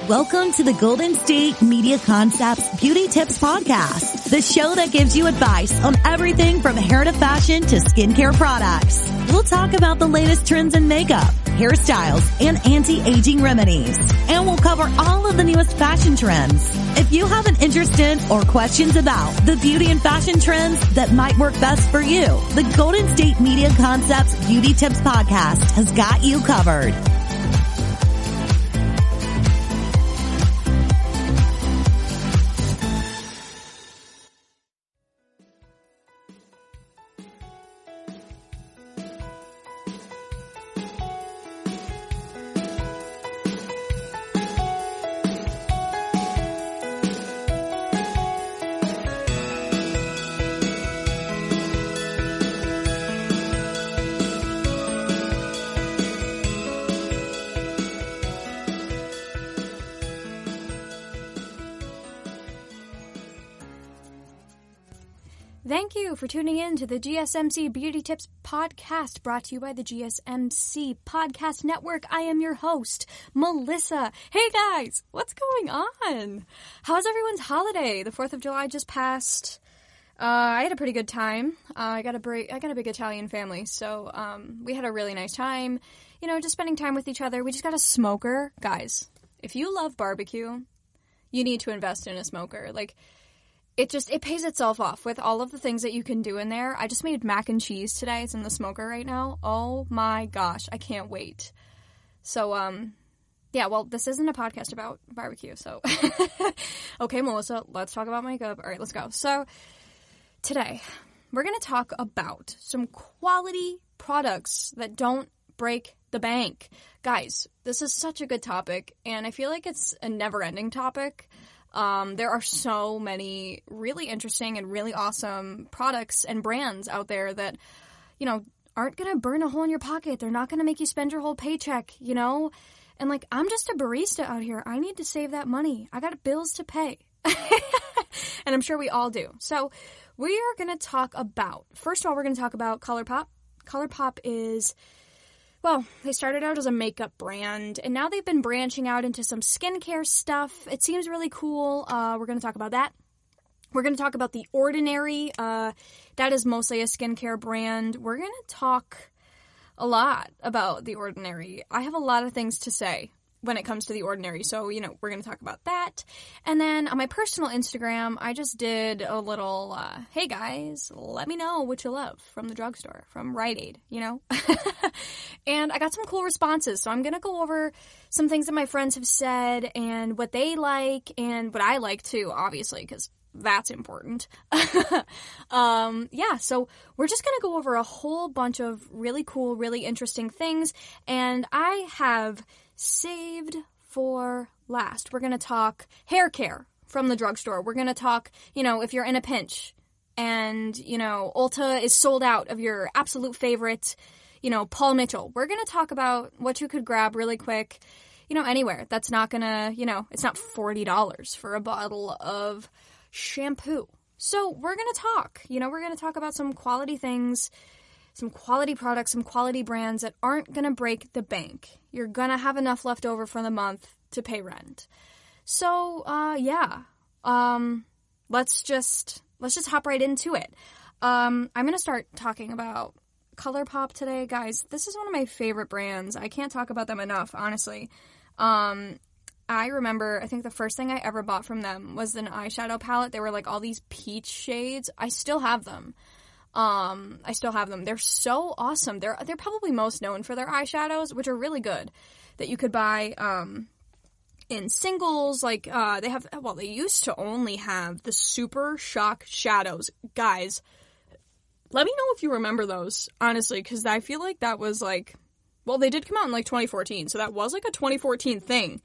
Welcome to the Golden State Media Concepts Beauty Tips Podcast, the show that gives you advice on everything from hair to fashion to skincare products. We'll talk about the latest trends in makeup, hairstyles, and anti-aging remedies. And we'll cover all of the newest fashion trends. If you have an interest in or questions about the beauty and fashion trends that might work best for you, the Golden State Media Concepts Beauty Tips Podcast has got you covered. Thank you for tuning in to the GSMC Beauty Tips Podcast, brought to you by the GSMC Podcast Network. I am your host, Melissa. Hey guys, what's going on? How's everyone's holiday? The 4th of July just passed. I had a pretty good time. I got a big Italian family, so we had a really nice time. You know, just spending time with each other. We just got a smoker. Guys, if you love barbecue, you need to invest in a smoker. It pays itself off with all of the things that you can do in there. I just made mac and cheese today. It's in the smoker right now. Oh my gosh, I can't wait. So, yeah, well, this isn't a podcast about barbecue, so. Okay, Melissa, let's talk about makeup. All right, let's go. So, today, we're going to talk about some quality products that don't break the bank. Guys, this is such a good topic, and I feel like it's a never-ending topic. There are so many really interesting and really awesome products and brands out there that, you know, aren't going to burn a hole in your pocket. They're not going to make you spend your whole paycheck, you know? And I'm just a barista out here. I need to save that money. I got bills to pay. And I'm sure we all do. So we are going to talk about, first of all, we're going to talk about ColourPop. ColourPop is... Well, they started out as a makeup brand, and now they've been branching out into some skincare stuff. It seems really cool. We're going to talk about that. We're going to talk about The Ordinary. That is mostly a skincare brand. We're going to talk a lot about The Ordinary. I have a lot of things to say when it comes to The Ordinary, so, you know, we're going to talk about that. And then on my personal Instagram, I just did a little, hey guys, let me know what you love from the drugstore, from Rite Aid, you know? And I got some cool responses, so I'm going to go over some things that my friends have said and what they like and what I like too, obviously, because that's important. Yeah, so we're just going to go over a whole bunch of really cool, really interesting things, and I have saved for last. We're going to talk hair care from the drugstore. We're going to talk, you know, if you're in a pinch and, you know, Ulta is sold out of your absolute favorite, you know, Paul Mitchell. We're going to talk about what you could grab really quick, you know, anywhere. That's not going to, you know, it's not $40 for a bottle of shampoo. So we're going to talk, you know, we're going to talk about some quality things, some quality products, some quality brands that aren't going to break the bank. You're going to have enough left over for the month to pay rent. So, yeah. Let's just hop right into it. I'm going to start talking about ColourPop today. Guys, this is one of my favorite brands. I can't talk about them enough, honestly. I remember, I think the first thing I ever bought from them was an eyeshadow palette. They were like all these peach shades. I still have them. They're so awesome. They're probably most known for their eyeshadows, which are really good, that you could buy, in singles. They used to only have the Super Shock Shadows. Guys, let me know if you remember those, honestly, because I feel like that was they did come out in 2014, so that was a 2014 thing,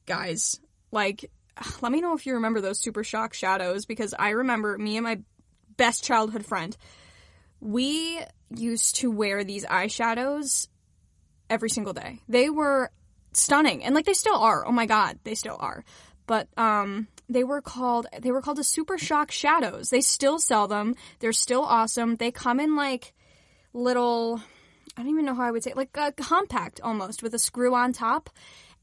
guys. Let me know if you remember those Super Shock Shadows, because I remember me and my best childhood friend, we used to wear these eyeshadows every single day. They were stunning, and they still are. Oh my god, they still are. But they were called the Super Shock Shadows. They still sell them. They're still awesome. They come in little, I don't even know how I would say, compact almost, with a screw on top,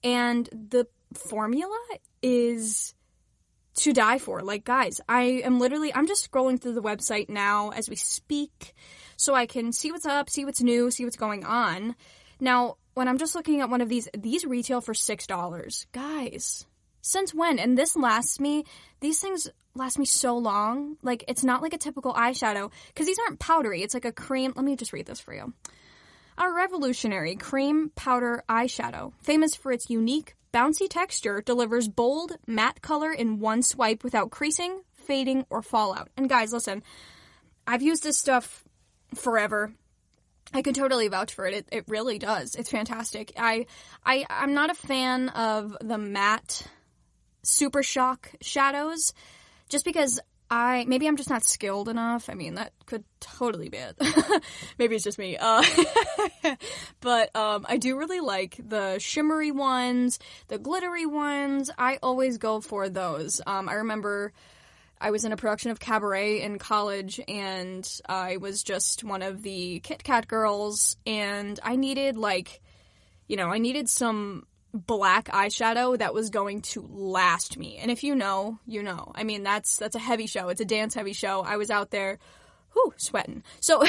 and the formula is to die for. Like, guys, I'm just scrolling through the website now as we speak so I can see what's up, see what's new, see what's going on. Now, when I'm just looking at one of these retail for $6. Guys, since when? And these things last me so long. Like, it's not like a typical eyeshadow, because these aren't powdery. It's like a cream. Let me just read this for you. A revolutionary cream powder eyeshadow, famous for its unique, bouncy texture, delivers bold, matte color in one swipe without creasing, fading, or fallout. And guys, listen, I've used this stuff forever. I can totally vouch for it. It really does. It's fantastic. I'm not a fan of the matte Super Shock shadows, just because maybe I'm just not skilled enough. I mean, that could totally be it. Maybe it's just me. But I do really like the shimmery ones, the glittery ones. I always go for those. I remember I was in a production of Cabaret in college, and I was just one of the Kit Kat girls, and I needed some black eyeshadow that was going to last me. And if you know, you know. I mean, that's a heavy show. It's a dance heavy show. I was out there, sweating. So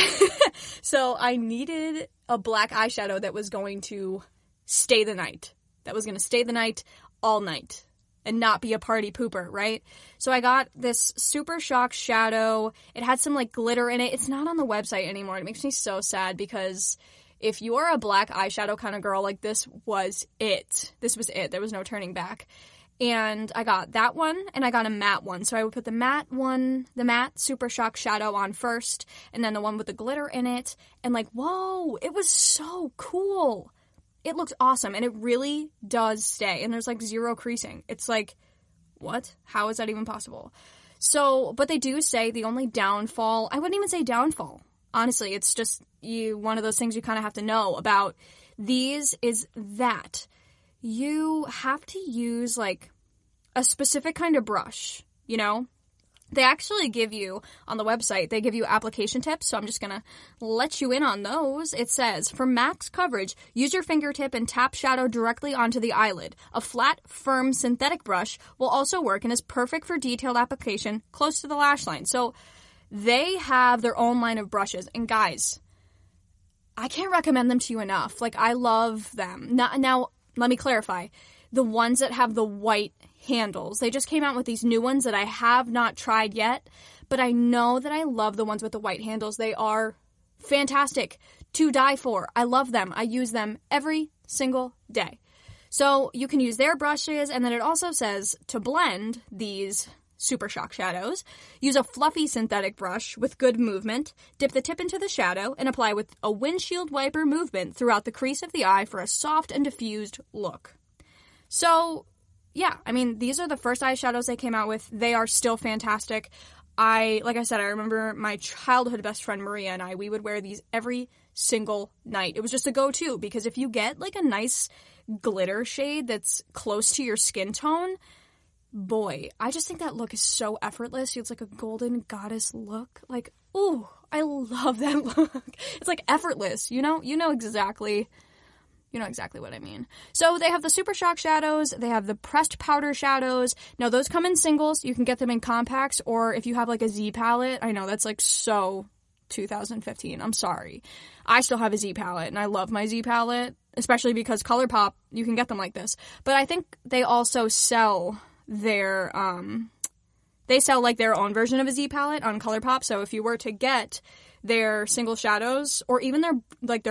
I needed a black eyeshadow that was going to stay the night. That was going to stay the night all night and not be a party pooper, right? So I got this Super Shock shadow. It had some like glitter in it. It's not on the website anymore. It makes me so sad, because if you are a black eyeshadow kind of girl, like, this was it. This was it. There was no turning back. And I got that one, and I got a matte one. So I would put the matte Super Shock shadow on first, and then the one with the glitter in it. And like, whoa, it was so cool. It looked awesome, and it really does stay. And there's like zero creasing. It's like, what? How is that even possible? So, but they do say the only downfall, I wouldn't even say downfall. Honestly, it's just one of those things you kind of have to know about these is that you have to use like a specific kind of brush, you know? They actually give you, on the website, they give you application tips, so I'm just going to let you in on those. It says, for max coverage, use your fingertip and tap shadow directly onto the eyelid. A flat, firm, synthetic brush will also work and is perfect for detailed application close to the lash line. So they have their own line of brushes, and guys, I can't recommend them to you enough. Like, I love them. Now, let me clarify. The ones that have the white handles, they just came out with these new ones that I have not tried yet, but I know that I love the ones with the white handles. They are fantastic to die for. I love them. I use them every single day. So you can use their brushes, and then it also says to blend these Super Shock shadows, use a fluffy synthetic brush with good movement, dip the tip into the shadow, and apply with a windshield wiper movement throughout the crease of the eye for a soft and diffused look. So, yeah, I mean, these are the first eyeshadows they came out with. They are still fantastic. Like I said, I remember my childhood best friend Maria and we would wear these every single night. It was just a go-to, because if you get like a nice glitter shade that's close to your skin tone, boy, I just think that look is so effortless. It's like a golden goddess look. Like, ooh, I love that look. It's like effortless, you know? You know exactly what I mean. So they have the Super Shock shadows. They have the pressed powder shadows. Now, those come in singles. You can get them in compacts, or if you have like a Z palette. I know that's like so 2015. I'm sorry. I still have a Z palette, and I love my Z palette, especially because ColourPop, you can get them like this. But I think they also sell their like their own version of a Z palette on ColourPop. So if you were to get their single shadows, or even their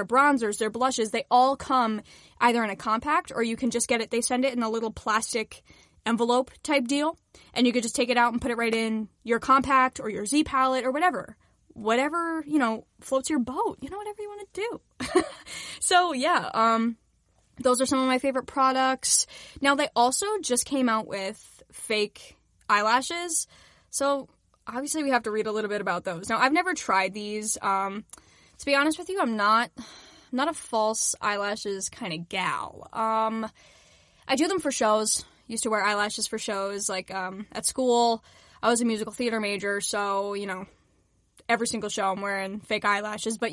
bronzers, their blushes, they all come either in a compact, or you can just get it. They send it in a little plastic envelope type deal, and you could just take it out and put it right in your compact or your Z palette or whatever, you know, floats your boat, you know, whatever you want to do. So yeah, those are some of my favorite products. Now, they also just came out with fake eyelashes, so obviously we have to read a little bit about those. Now, I've never tried these. To be honest with you, I'm not a false eyelashes kind of gal. I do them for shows. Used to wear eyelashes for shows, like at school. I was a musical theater major, so, you know, every single show I'm wearing fake eyelashes, but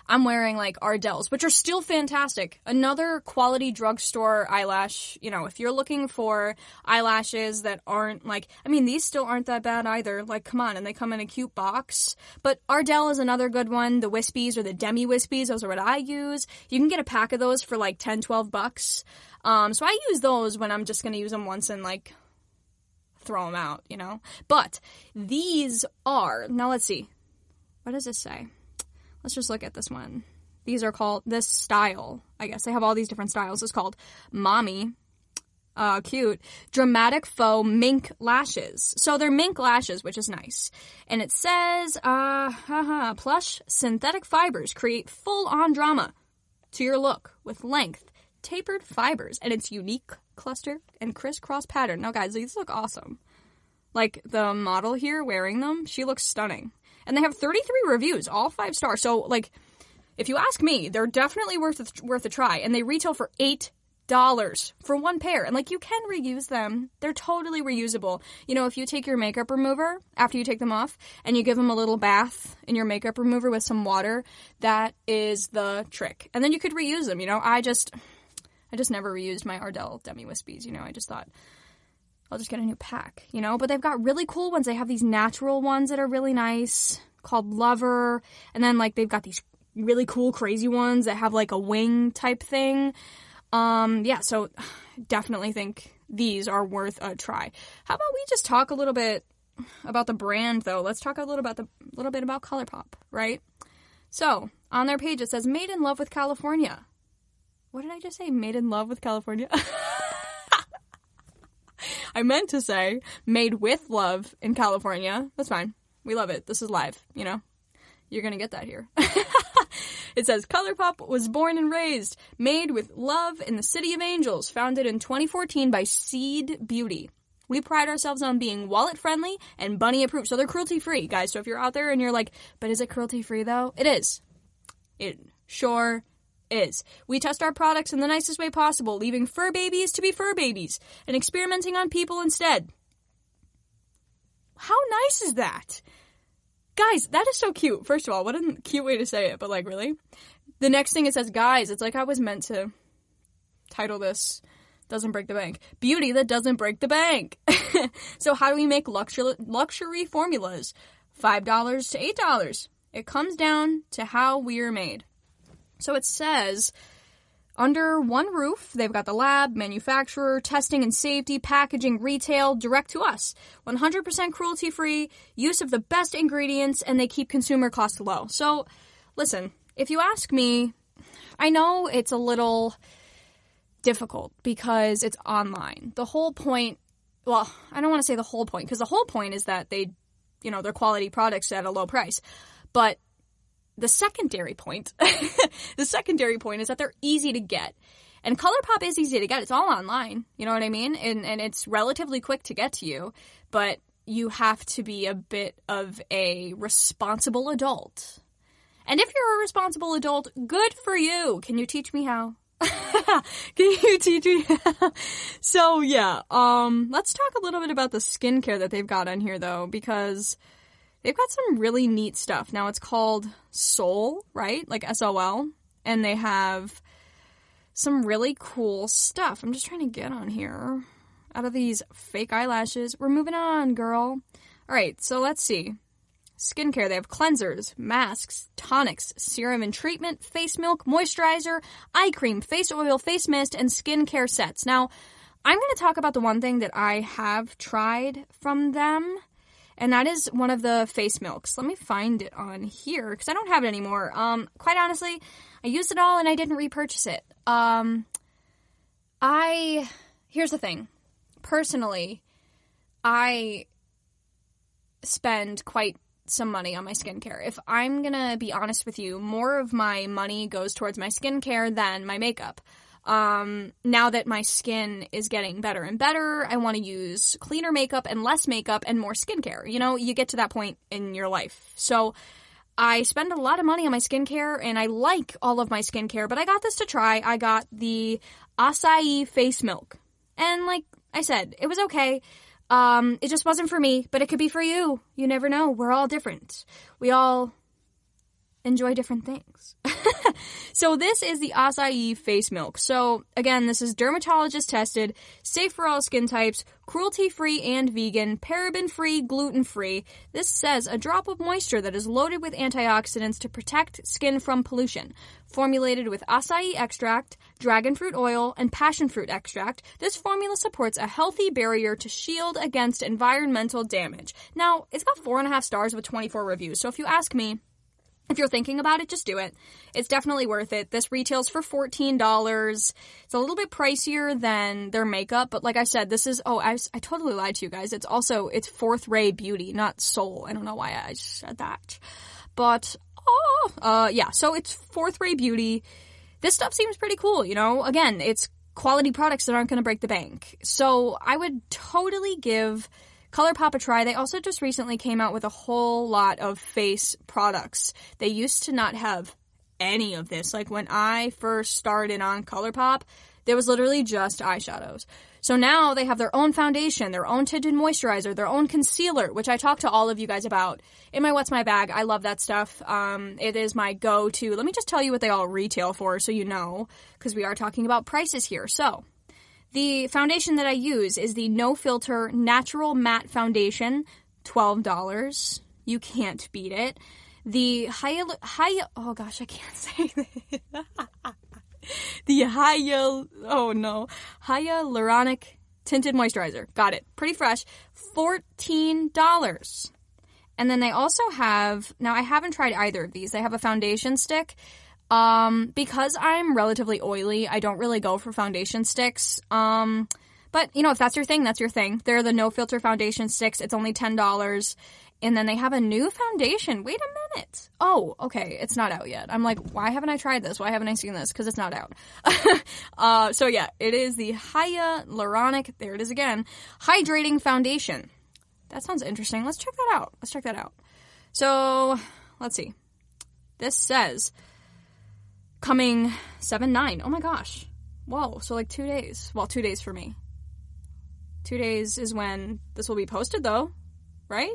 I'm wearing like Ardell's, which are still fantastic. Another quality drugstore eyelash, if you're looking for eyelashes that aren't these still aren't that bad either. Like, come on, and they come in a cute box. But Ardell is another good one. The Wispies or the Demi Wispies, those are what I use. You can get a pack of those for like $10-$12. So I use those when I'm just going to use them once and like throw them out, But these are, now let's see. What does this say? Let's just look at this one. These are called, this style, I guess. They have all these different styles. It's called Mommy. Cute. Dramatic Faux Mink Lashes. So they're mink lashes, which is nice. And it says, plush synthetic fibers create full-on drama to your look with length, tapered fibers, and its unique cluster and crisscross pattern. Now, guys, these look awesome. Like, the model here wearing them, she looks stunning. And they have 33 reviews, all 5 stars. So, like, if you ask me, they're definitely worth a try. And they retail for $8 for one pair. And, like, you can reuse them. They're totally reusable. If you take your makeup remover after you take them off and you give them a little bath in your makeup remover with some water, that is the trick. And then you could reuse them, I just never reused my Ardell Demi Wispies, I just thought, I'll just get a new pack, But they've got really cool ones. They have these natural ones that are really nice called Lover. And then, like, they've got these really cool, crazy ones that have, like, a wing type thing. So definitely think these are worth a try. How about we just talk a little bit about the brand, though? Let's talk a little bit about ColourPop, right? So, on their page, it says, Made in Love with California. What did I just say? Made in love with California? I meant to say made with love in California. That's fine. We love it. This is live, You're going to get that here. It says, ColourPop was born and raised, made with love in the City of Angels, founded in 2014 by Seed Beauty. We pride ourselves on being wallet-friendly and bunny-approved. So they're cruelty-free, guys. So if you're out there and you're like, but is it cruelty-free, though? It is. It sure is. We test our products in the nicest way possible, leaving fur babies to be fur babies and experimenting on people instead. How nice is that? Guys, that is so cute. First of all, what a cute way to say it, but like, really? The next thing it says, guys, it's like I was meant to title this, Doesn't Break the Bank. Beauty that doesn't break the bank. So how do we make luxury formulas? $5 to $8. It comes down to how we're made. So it says, under one roof, they've got the lab, manufacturer, testing and safety, packaging, retail, direct to us. 100% cruelty-free, use of the best ingredients, and they keep consumer costs low. So, listen, if you ask me, I know it's a little difficult because it's online. The whole point, well, I don't want to say the whole point, because the whole point is that they're quality products at a low price. But the secondary point is that they're easy to get. And ColourPop is easy to get. It's all online. You know what I mean? And it's relatively quick to get to you. But you have to be a bit of a responsible adult. And if you're a responsible adult, good for you. Can you teach me how? Can you teach me how? So, yeah. Let's talk a little bit about the skincare that they've got on here, though, because they've got some really neat stuff. Now, it's called Sol, right? Like S-O-L. And they have some really cool stuff. I'm just trying to get on here. Out of these fake eyelashes. We're moving on, girl. All right, so let's see. Skincare. They have cleansers, masks, tonics, serum and treatment, face milk, moisturizer, eye cream, face oil, face mist, and skincare sets. Now, I'm going to talk about the one thing that I have tried from them. And that is one of the face milks. Let me find it on here, because I don't have it anymore. Quite honestly, I used it all and I didn't repurchase it. Here's the thing. Personally, I spend quite some money on my skincare. If I'm gonna be honest with you, more of my money goes towards my skincare than my makeup. Now that my skin is getting better and better, I want to use cleaner makeup and less makeup and more skincare. You know, you get to that point in your life. So I spend a lot of money on my skincare, and I like all of my skincare, but I got this to try. I got the acai face milk. And like I said, it was okay. It just wasn't for me, but it could be for you. You never know. We're all different. We all enjoy different things. So this is the acai face milk. So again, this is dermatologist tested, safe for all skin types, cruelty-free and vegan, paraben-free, gluten-free. This says a drop of moisture that is loaded with antioxidants to protect skin from pollution. Formulated with acai extract, dragon fruit oil, and passion fruit extract, this formula supports a healthy barrier to shield against environmental damage. Now, it's got 4.5 stars with 24 reviews, so if you ask me, if you're thinking about it, just do it. It's definitely worth it. This retails for $14. It's a little bit pricier than their makeup, but like I said, this is, I totally lied to you guys. It's 4th Ray Beauty, not Soul. I don't know why I said that. But, yeah, so it's 4th Ray Beauty. This stuff seems pretty cool, you know? Again, it's quality products that aren't going to break the bank. So I would totally give ColourPop a try. They also just recently came out with a whole lot of face products. They used to not have any of this. Like when I first started on ColourPop, there was literally just eyeshadows. So now they have their own foundation, their own tinted moisturizer, their own concealer, which I talked to all of you guys about in my What's My Bag. I love that stuff. It is my go-to. Let me just tell you what they all retail for so you know, because we are talking about prices here. So the foundation that I use is the No Filter Natural Matte Foundation, $12. You can't beat it. The oh gosh, I can't say this. The Hyaluronic Tinted Moisturizer. Got it. Pretty fresh. $14. And then they also have, now I haven't tried either of these. They have a foundation stick. Because I'm relatively oily, I don't really go for foundation sticks. But, you know, if that's your thing, that's your thing. They're the No Filter Foundation Sticks. It's only $10. And then they have a new foundation. Wait a minute. Oh, okay. It's not out yet. I'm like, why haven't I tried this? Why haven't I seen this? Because it's not out. So yeah, it is the Hyaluronic, there it is again, Hydrating Foundation. That sounds interesting. Let's check that out. So, let's see. This says coming 7/9. Oh my gosh. Whoa. So like 2 days. Well, 2 days for me. 2 days is when this will be posted though. Right?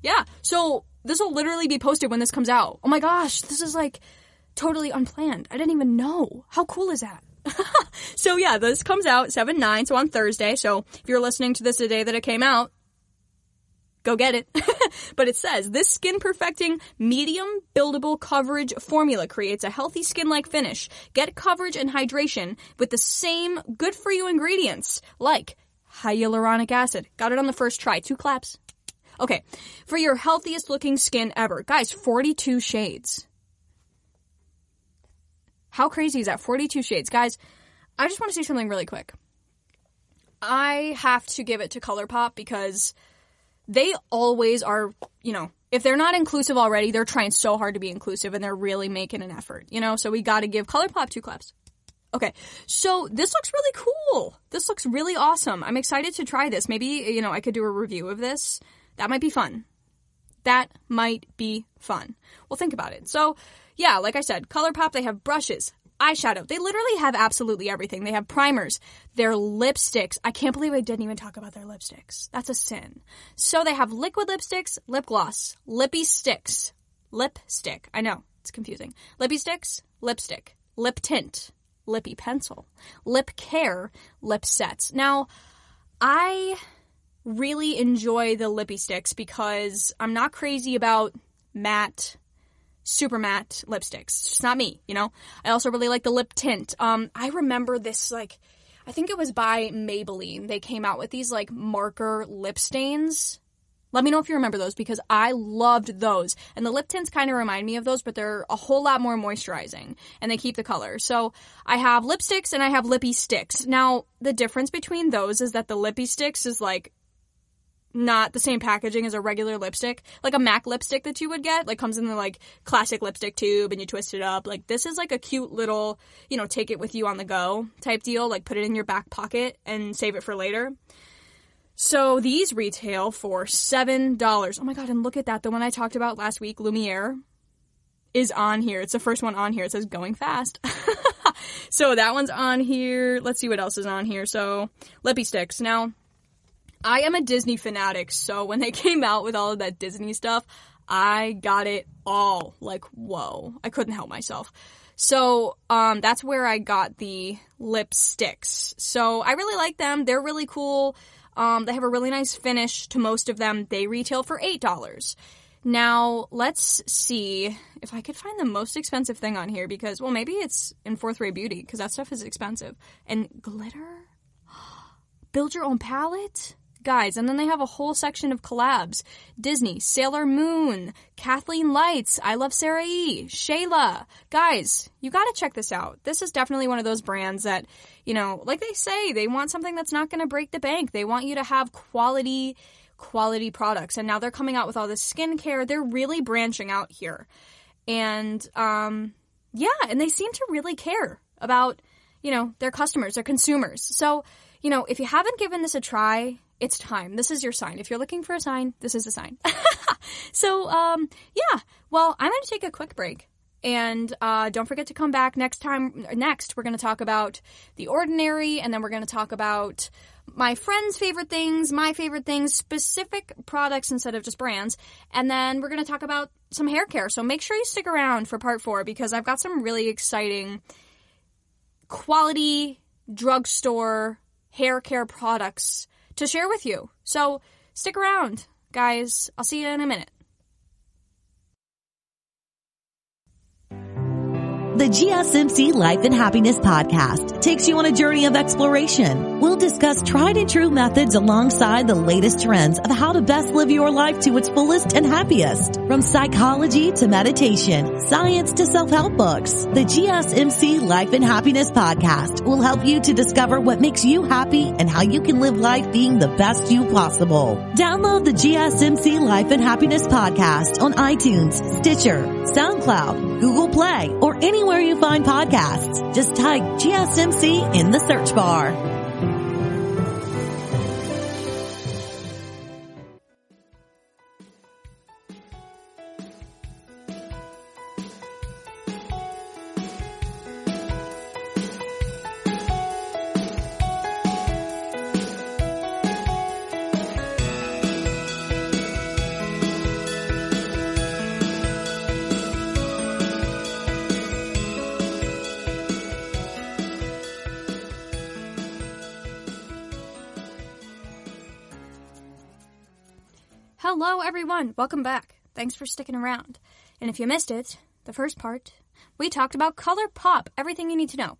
Yeah. So this will literally be posted when this comes out. Oh my gosh. This is like totally unplanned. I didn't even know. How cool is that? So yeah, this comes out 7/9. So on Thursday. So if you're listening to this the day that it came out, go get it. But it says, this skin perfecting medium buildable coverage formula creates a healthy skin-like finish. Get coverage and hydration with the same good for you ingredients like hyaluronic acid. Got it on the first try. 2 claps. Okay. For your healthiest looking skin ever. Guys, 42 shades. How crazy is that? 42 shades. Guys, I just want to say something really quick. I have to give it to ColourPop because they always are, you know, if they're not inclusive already, they're trying so hard to be inclusive and they're really making an effort, you know? So we got to give ColourPop 2 claps. Okay, so this looks really cool. This looks really awesome. I'm excited to try this. Maybe, you know, I could do a review of this. That might be fun. Well, think about it. So, yeah, like I said, ColourPop, they have brushes, eyeshadow. They literally have absolutely everything. They have primers, their lipsticks. I can't believe I didn't even talk about their lipsticks. That's a sin. So they have liquid lipsticks, lip gloss, lippy sticks, lipstick. I know, it's confusing. Lippy sticks, lipstick, lip tint, lippy pencil, lip care, lip sets. Now, I really enjoy the lippy sticks because I'm not crazy about matte, super matte lipsticks. It's just not me, you know? I also really like the lip tint. I remember this, like, I think it was by Maybelline. They came out with these, like, marker lip stains. Let me know if you remember those because I loved those. And the lip tints kind of remind me of those, but they're a whole lot more moisturizing and they keep the color. So I have lipsticks and I have lippy sticks. Now, the difference between those is that the lippy sticks is, like, not the same packaging as a regular lipstick, like a MAC lipstick that you would get, like comes in the like classic lipstick tube and you twist it up. Like this is like a cute little, you know, take it with you on the go type deal, like put it in your back pocket and save it for later. So these retail for $7. Oh my God. And look at that. The one I talked about last week, Lumiere, is on here. It's the first one on here. It says going fast. So that one's on here. Let's see what else is on here. So lippy sticks. Now, I am a Disney fanatic, so when they came out with all of that Disney stuff, I got it all. Like, whoa. I couldn't help myself. So, that's where I got the lipsticks. So, I really like them. They're really cool. They have a really nice finish to most of them. They retail for $8. Now, let's see if I could find the most expensive thing on here because, well, maybe it's in Fourth Ray Beauty because that stuff is expensive. And glitter? Build your own palette? Guys, and then they have a whole section of collabs. Disney, Sailor Moon, Kathleen Lights, I Love Sarah E., Shayla. Guys, you gotta check this out. This is definitely one of those brands that, you know, like they say, they want something that's not gonna break the bank. They want you to have quality products. And now they're coming out with all this skincare. They're really branching out here. And, yeah, and they seem to really care about, you know, their customers, their consumers. So, you know, if you haven't given this a try, it's time. This is your sign. If you're looking for a sign, this is a sign. So, yeah. Well, I'm going to take a quick break. And don't forget to come back next, we're going to talk about The Ordinary, and then we're going to talk about my friends' favorite things, my favorite things, specific products instead of just brands. And then we're going to talk about some hair care. So make sure you stick around for part 4 because I've got some really exciting quality drugstore hair care products to share with you. So stick around, guys. I'll see you in a minute. The GSMC Life and Happiness podcast takes you on a journey of exploration. We'll discuss tried and true methods alongside the latest trends of how to best live your life to its fullest and happiest. From psychology to meditation, science to self-help books, the GSMC Life and Happiness podcast will help you to discover what makes you happy and how you can live life being the best you possible. Download the GSMC Life and Happiness podcast on iTunes, Stitcher, SoundCloud, Google Play, or anywhere you find podcasts. Just type GSMC in the search bar. Hello, everyone. Welcome back. Thanks for sticking around. And if you missed it, the first part, we talked about ColourPop, everything you need to know.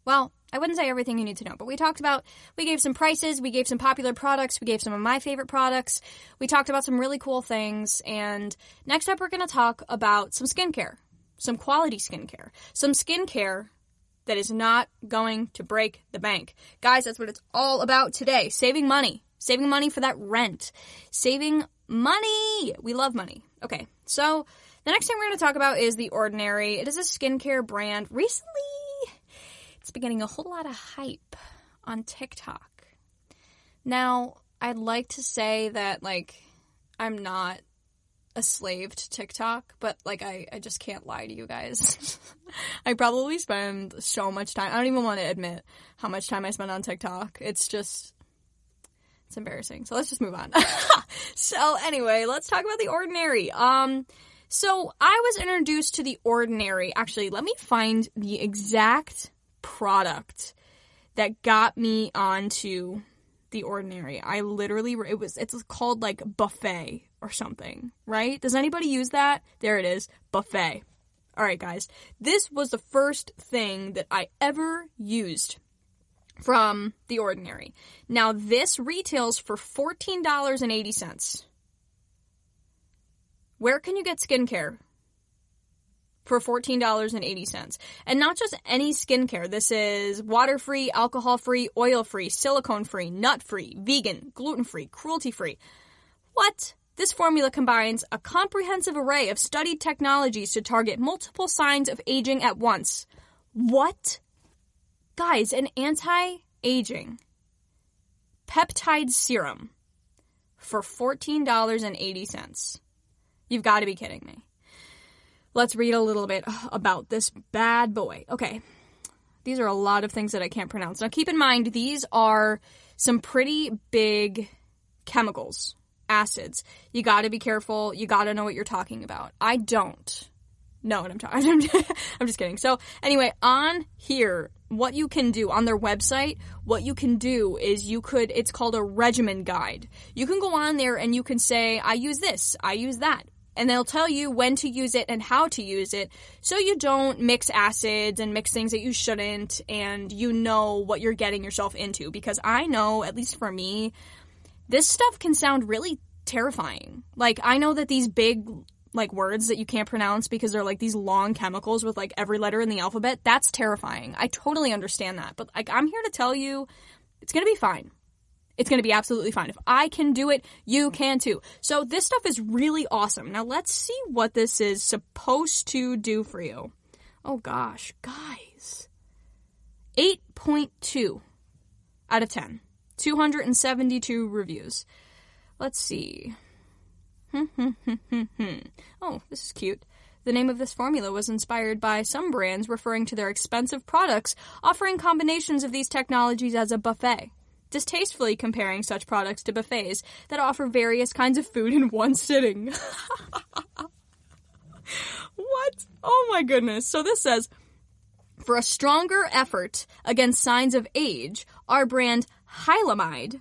Well, I wouldn't say everything you need to know, but we gave some prices, we gave some popular products, we gave some of my favorite products, we talked about some really cool things, and next up we're going to talk about some skincare, some quality skincare, some skincare that is not going to break the bank. Guys, that's what it's all about today, saving money for that rent, saving money. We love money. Okay, so the next thing we're going to talk about is The Ordinary. It is a skincare brand. Recently, it's been getting a whole lot of hype on TikTok. Now, I'd like to say that, like, I'm not a slave to TikTok, but, like, I just can't lie to you guys. I probably spend so much time. I don't even want to admit how much time I spend on TikTok. It's embarrassing. So let's just move on. So anyway, let's talk about The Ordinary. So I was introduced to The Ordinary. Actually, let me find the exact product that got me onto The Ordinary. I literally, it's called like Buffet or something, right? Does anybody use that? There it is, Buffet. All right, guys. This was the first thing that I ever used from The Ordinary. Now, this retails for $14.80. Where can you get skincare for $14.80? And not just any skincare. This is water-free, alcohol-free, oil-free, silicone-free, nut-free, vegan, gluten-free, cruelty-free. What? This formula combines a comprehensive array of studied technologies to target multiple signs of aging at once. What? Guys, an anti-aging peptide serum for $14.80. You've got to be kidding me. Let's read a little bit about this bad boy. Okay, these are a lot of things that I can't pronounce. Now, keep in mind, these are some pretty big chemicals, acids. You got to be careful. You got to know what you're talking about. I don't know what I'm talking. I'm just kidding. So anyway, on here, what you can do on their website, what you can do is it's called a regimen guide. You can go on there and you can say, I use this, I use that. And they'll tell you when to use it and how to use it, so you don't mix acids and mix things that you shouldn't, and you know what you're getting yourself into. Because I know, at least for me, this stuff can sound really terrifying. Like, I know that these big, like, words that you can't pronounce because they're, like, these long chemicals with, like, every letter in the alphabet, that's terrifying. I totally understand that. But, like, I'm here to tell you, it's gonna be fine. It's going to be absolutely fine. If I can do it, you can too. So this stuff is really awesome. Now let's see what this is supposed to do for you. Oh gosh, guys. 8.2 out of 10. 272 reviews. Let's see. Oh, this is cute. The name of this formula was inspired by some brands referring to their expensive products, offering combinations of these technologies as a buffet, distastefully comparing such products to buffets that offer various kinds of food in one sitting. What? Oh my goodness. So this says, for a stronger effort against signs of age, our brand Hylamide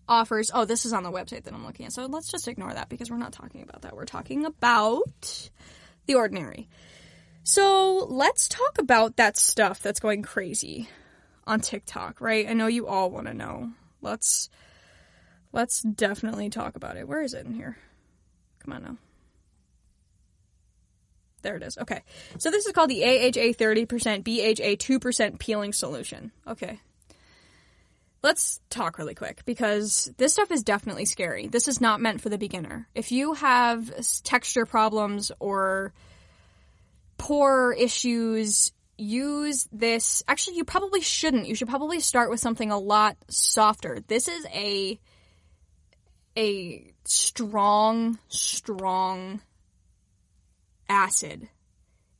offers... Oh, this is on the website that I'm looking at, so let's just ignore that because we're not talking about that. We're talking about The Ordinary. So let's talk about that stuff that's going crazy on TikTok, right? I know you all want to know. Let's definitely talk about it. Where is it in here? Come on now. There it is. Okay. So this is called the AHA 30%, BHA 2% peeling solution. Okay. Let's talk really quick because this stuff is definitely scary. This is not meant for the beginner. If you have texture problems or pore issues, use this. Actually, you probably shouldn't. You should probably start with something a lot softer. This is a strong acid.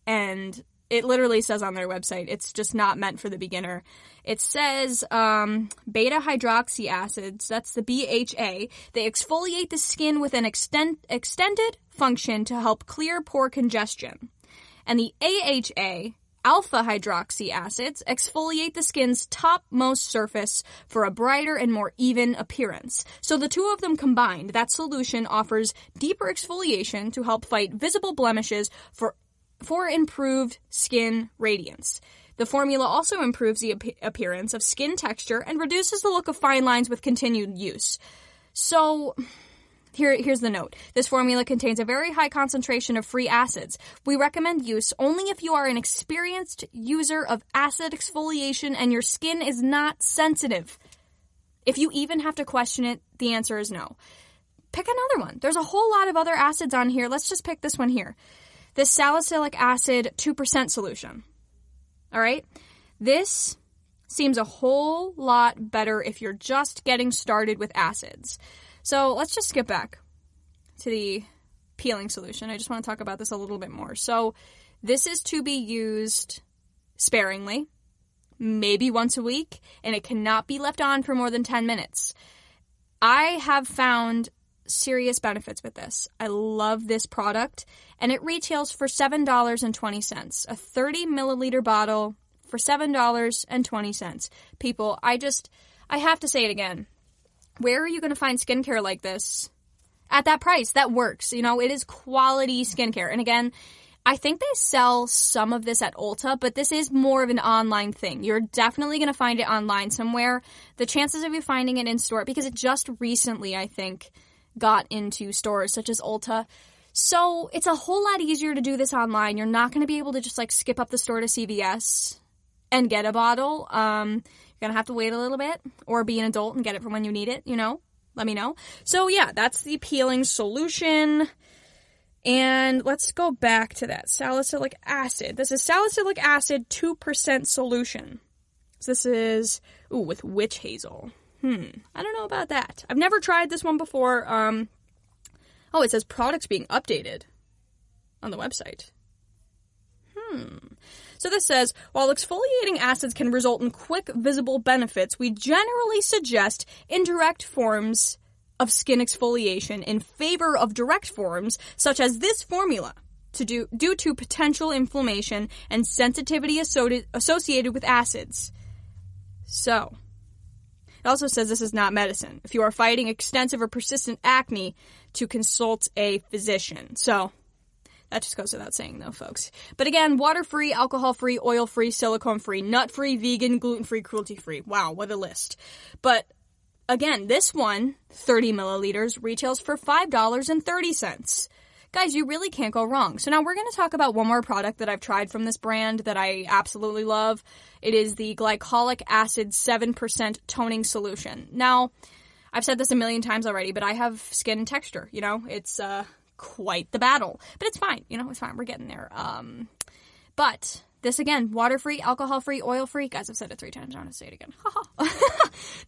And it literally says on their website, it's just not meant for the beginner. It says beta hydroxy acids, that's the BHA. They exfoliate the skin with an extended function to help clear pore congestion. And the AHA, alpha hydroxy acids, exfoliate the skin's topmost surface for a brighter and more even appearance. So the two of them combined, that solution offers deeper exfoliation to help fight visible blemishes for improved skin radiance. The formula also improves the appearance of skin texture and reduces the look of fine lines with continued use. So here's the note. This formula contains a very high concentration of free acids. We recommend use only if you are an experienced user of acid exfoliation and your skin is not sensitive. If you even have to question it, the answer is no. Pick another one. There's a whole lot of other acids on here. Let's just pick this one here. This salicylic acid 2% solution. All right? This seems a whole lot better if you're just getting started with acids. So let's just skip back to the peeling solution. I just want to talk about this a little bit more. So this is to be used sparingly, maybe once a week, and it cannot be left on for more than 10 minutes. I have found serious benefits with this. I love this product, and it retails for $7.20. A 30 milliliter bottle for $7.20. People, I have to say it again. Where are you going to find skincare like this at that price? That works. You know, it is quality skincare. And again, I think they sell some of this at Ulta, but this is more of an online thing. You're definitely going to find it online somewhere. The chances of you finding it in store, because it just recently, I think, got into stores such as Ulta. So it's a whole lot easier to do this online. You're not going to be able to just like skip up the store to CVS and get a bottle. You're going to have to wait a little bit or be an adult and get it from when you need it, you know. Let me know. So yeah, that's the peeling solution. And let's go back to that salicylic acid. This is salicylic acid 2% solution. So this is, with witch hazel. I don't know about that. I've never tried this one before. It says products being updated on the website. So this says, while exfoliating acids can result in quick, visible benefits, we generally suggest indirect forms of skin exfoliation in favor of direct forms, such as this formula, due to potential inflammation and sensitivity associated with acids. So, it also says this is not medicine. If you are fighting extensive or persistent acne, to consult a physician. So, that just goes without saying, though, folks. But again, water-free, alcohol-free, oil-free, silicone-free, nut-free, vegan, gluten-free, cruelty-free. Wow, what a list. But again, this one, 30 milliliters, retails for $5.30. Guys, you really can't go wrong. So now we're going to talk about one more product that I've tried from this brand that I absolutely love. It is the glycolic acid 7% toning solution. Now, I've said this a million times already, but I have skin texture, it's quite the battle. But it's fine, it's fine. We're getting there. But this, again, water-free, alcohol-free, oil-free. Guys, I've said it 3 times. I'm going to say it again.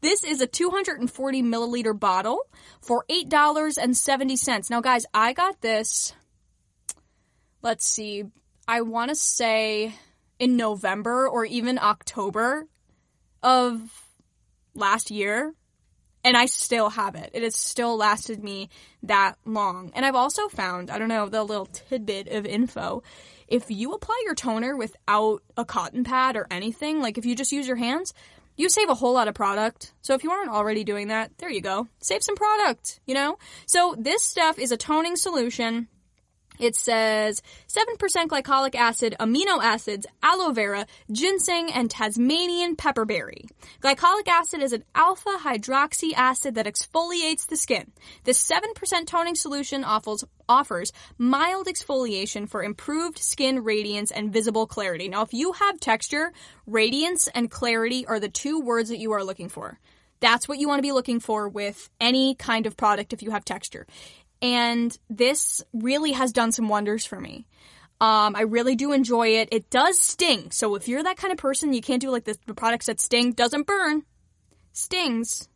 This is a 240 milliliter bottle for $8.70. Now, guys, I got this, let's see, I want to say in November or even October of last year, and I still have it. It has still lasted me that long. And I've also found, I don't know, the little tidbit of info, if you apply your toner without a cotton pad or anything, like if you just use your hands, you save a whole lot of product. So if you aren't already doing that, there you go. Save some product, So this stuff is a toning solution. It says 7% glycolic acid, amino acids, aloe vera, ginseng, and Tasmanian pepperberry. Glycolic acid is an alpha hydroxy acid that exfoliates the skin. This 7% toning solution offers mild exfoliation for improved skin radiance and visible clarity. Now, if you have texture, radiance and clarity are the 2 words that you are looking for. That's what you want to be looking for with any kind of product if you have texture. And this really has done some wonders for me. I really do enjoy it. It does sting. So if you're that kind of person, you can't do like the products that sting, doesn't burn, stings.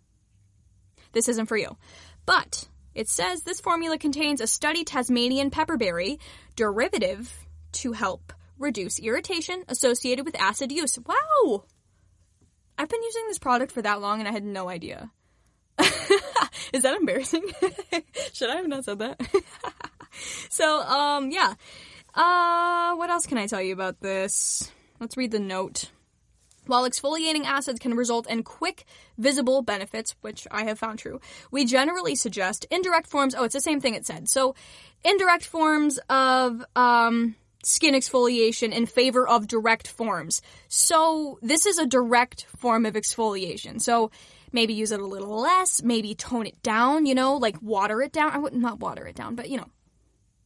This isn't for you. But it says this formula contains a studied Tasmanian pepperberry derivative to help reduce irritation associated with acid use. Wow! I've been using this product for that long and I had no idea. Is that embarrassing? Should I have not said that? So, yeah. What else can I tell you about this? Let's read the note. While exfoliating acids can result in quick, visible benefits, which I have found true, we generally suggest indirect forms. Oh, it's the same thing it said. So, indirect forms of skin exfoliation in favor of direct forms. So, this is a direct form of exfoliation. So, maybe use it a little less, maybe tone it down, like water it down. I would not water it down, but,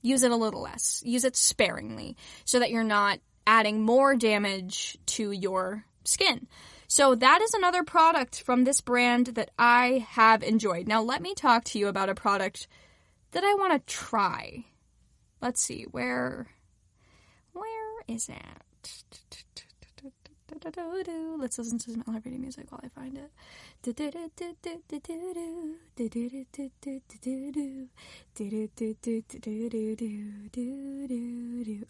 use it a little less. Use it sparingly so that you're not adding more damage to your skin. So that is another product from this brand that I have enjoyed. Now, let me talk to you about a product that I want to try. Let's see, where is it? Let's listen to some elevator music while I find it.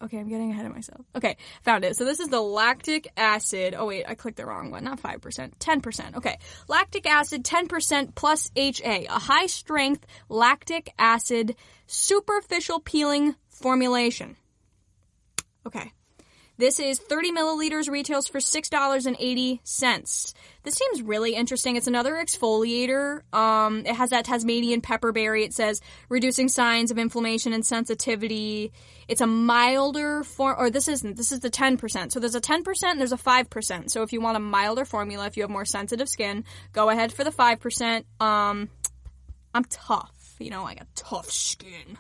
Okay, I'm getting ahead of myself. Okay, found it. So this is the lactic acid. Oh wait, I clicked the wrong one. Not 5%, 10%. Okay, lactic acid 10% plus HA, a high-strength lactic acid superficial peeling formulation. Okay. This is 30 milliliters, retails for $6.80. This seems really interesting. It's another exfoliator. It has that Tasmanian pepperberry. It says reducing signs of inflammation and sensitivity. It's a milder form, or this isn't. This is the 10%. So there's a 10% and there's a 5%. So if you want a milder formula, if you have more sensitive skin, go ahead for the 5%. I'm tough. I got tough skin.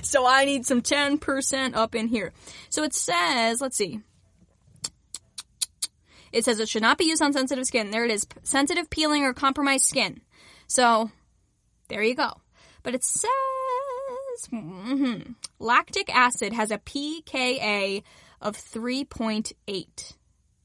So I need some 10% up in here. So it says, let's see. It says it should not be used on sensitive skin. There it is. Sensitive, peeling, or compromised skin. So, there you go. But it says, lactic acid has a pKa of 3.8.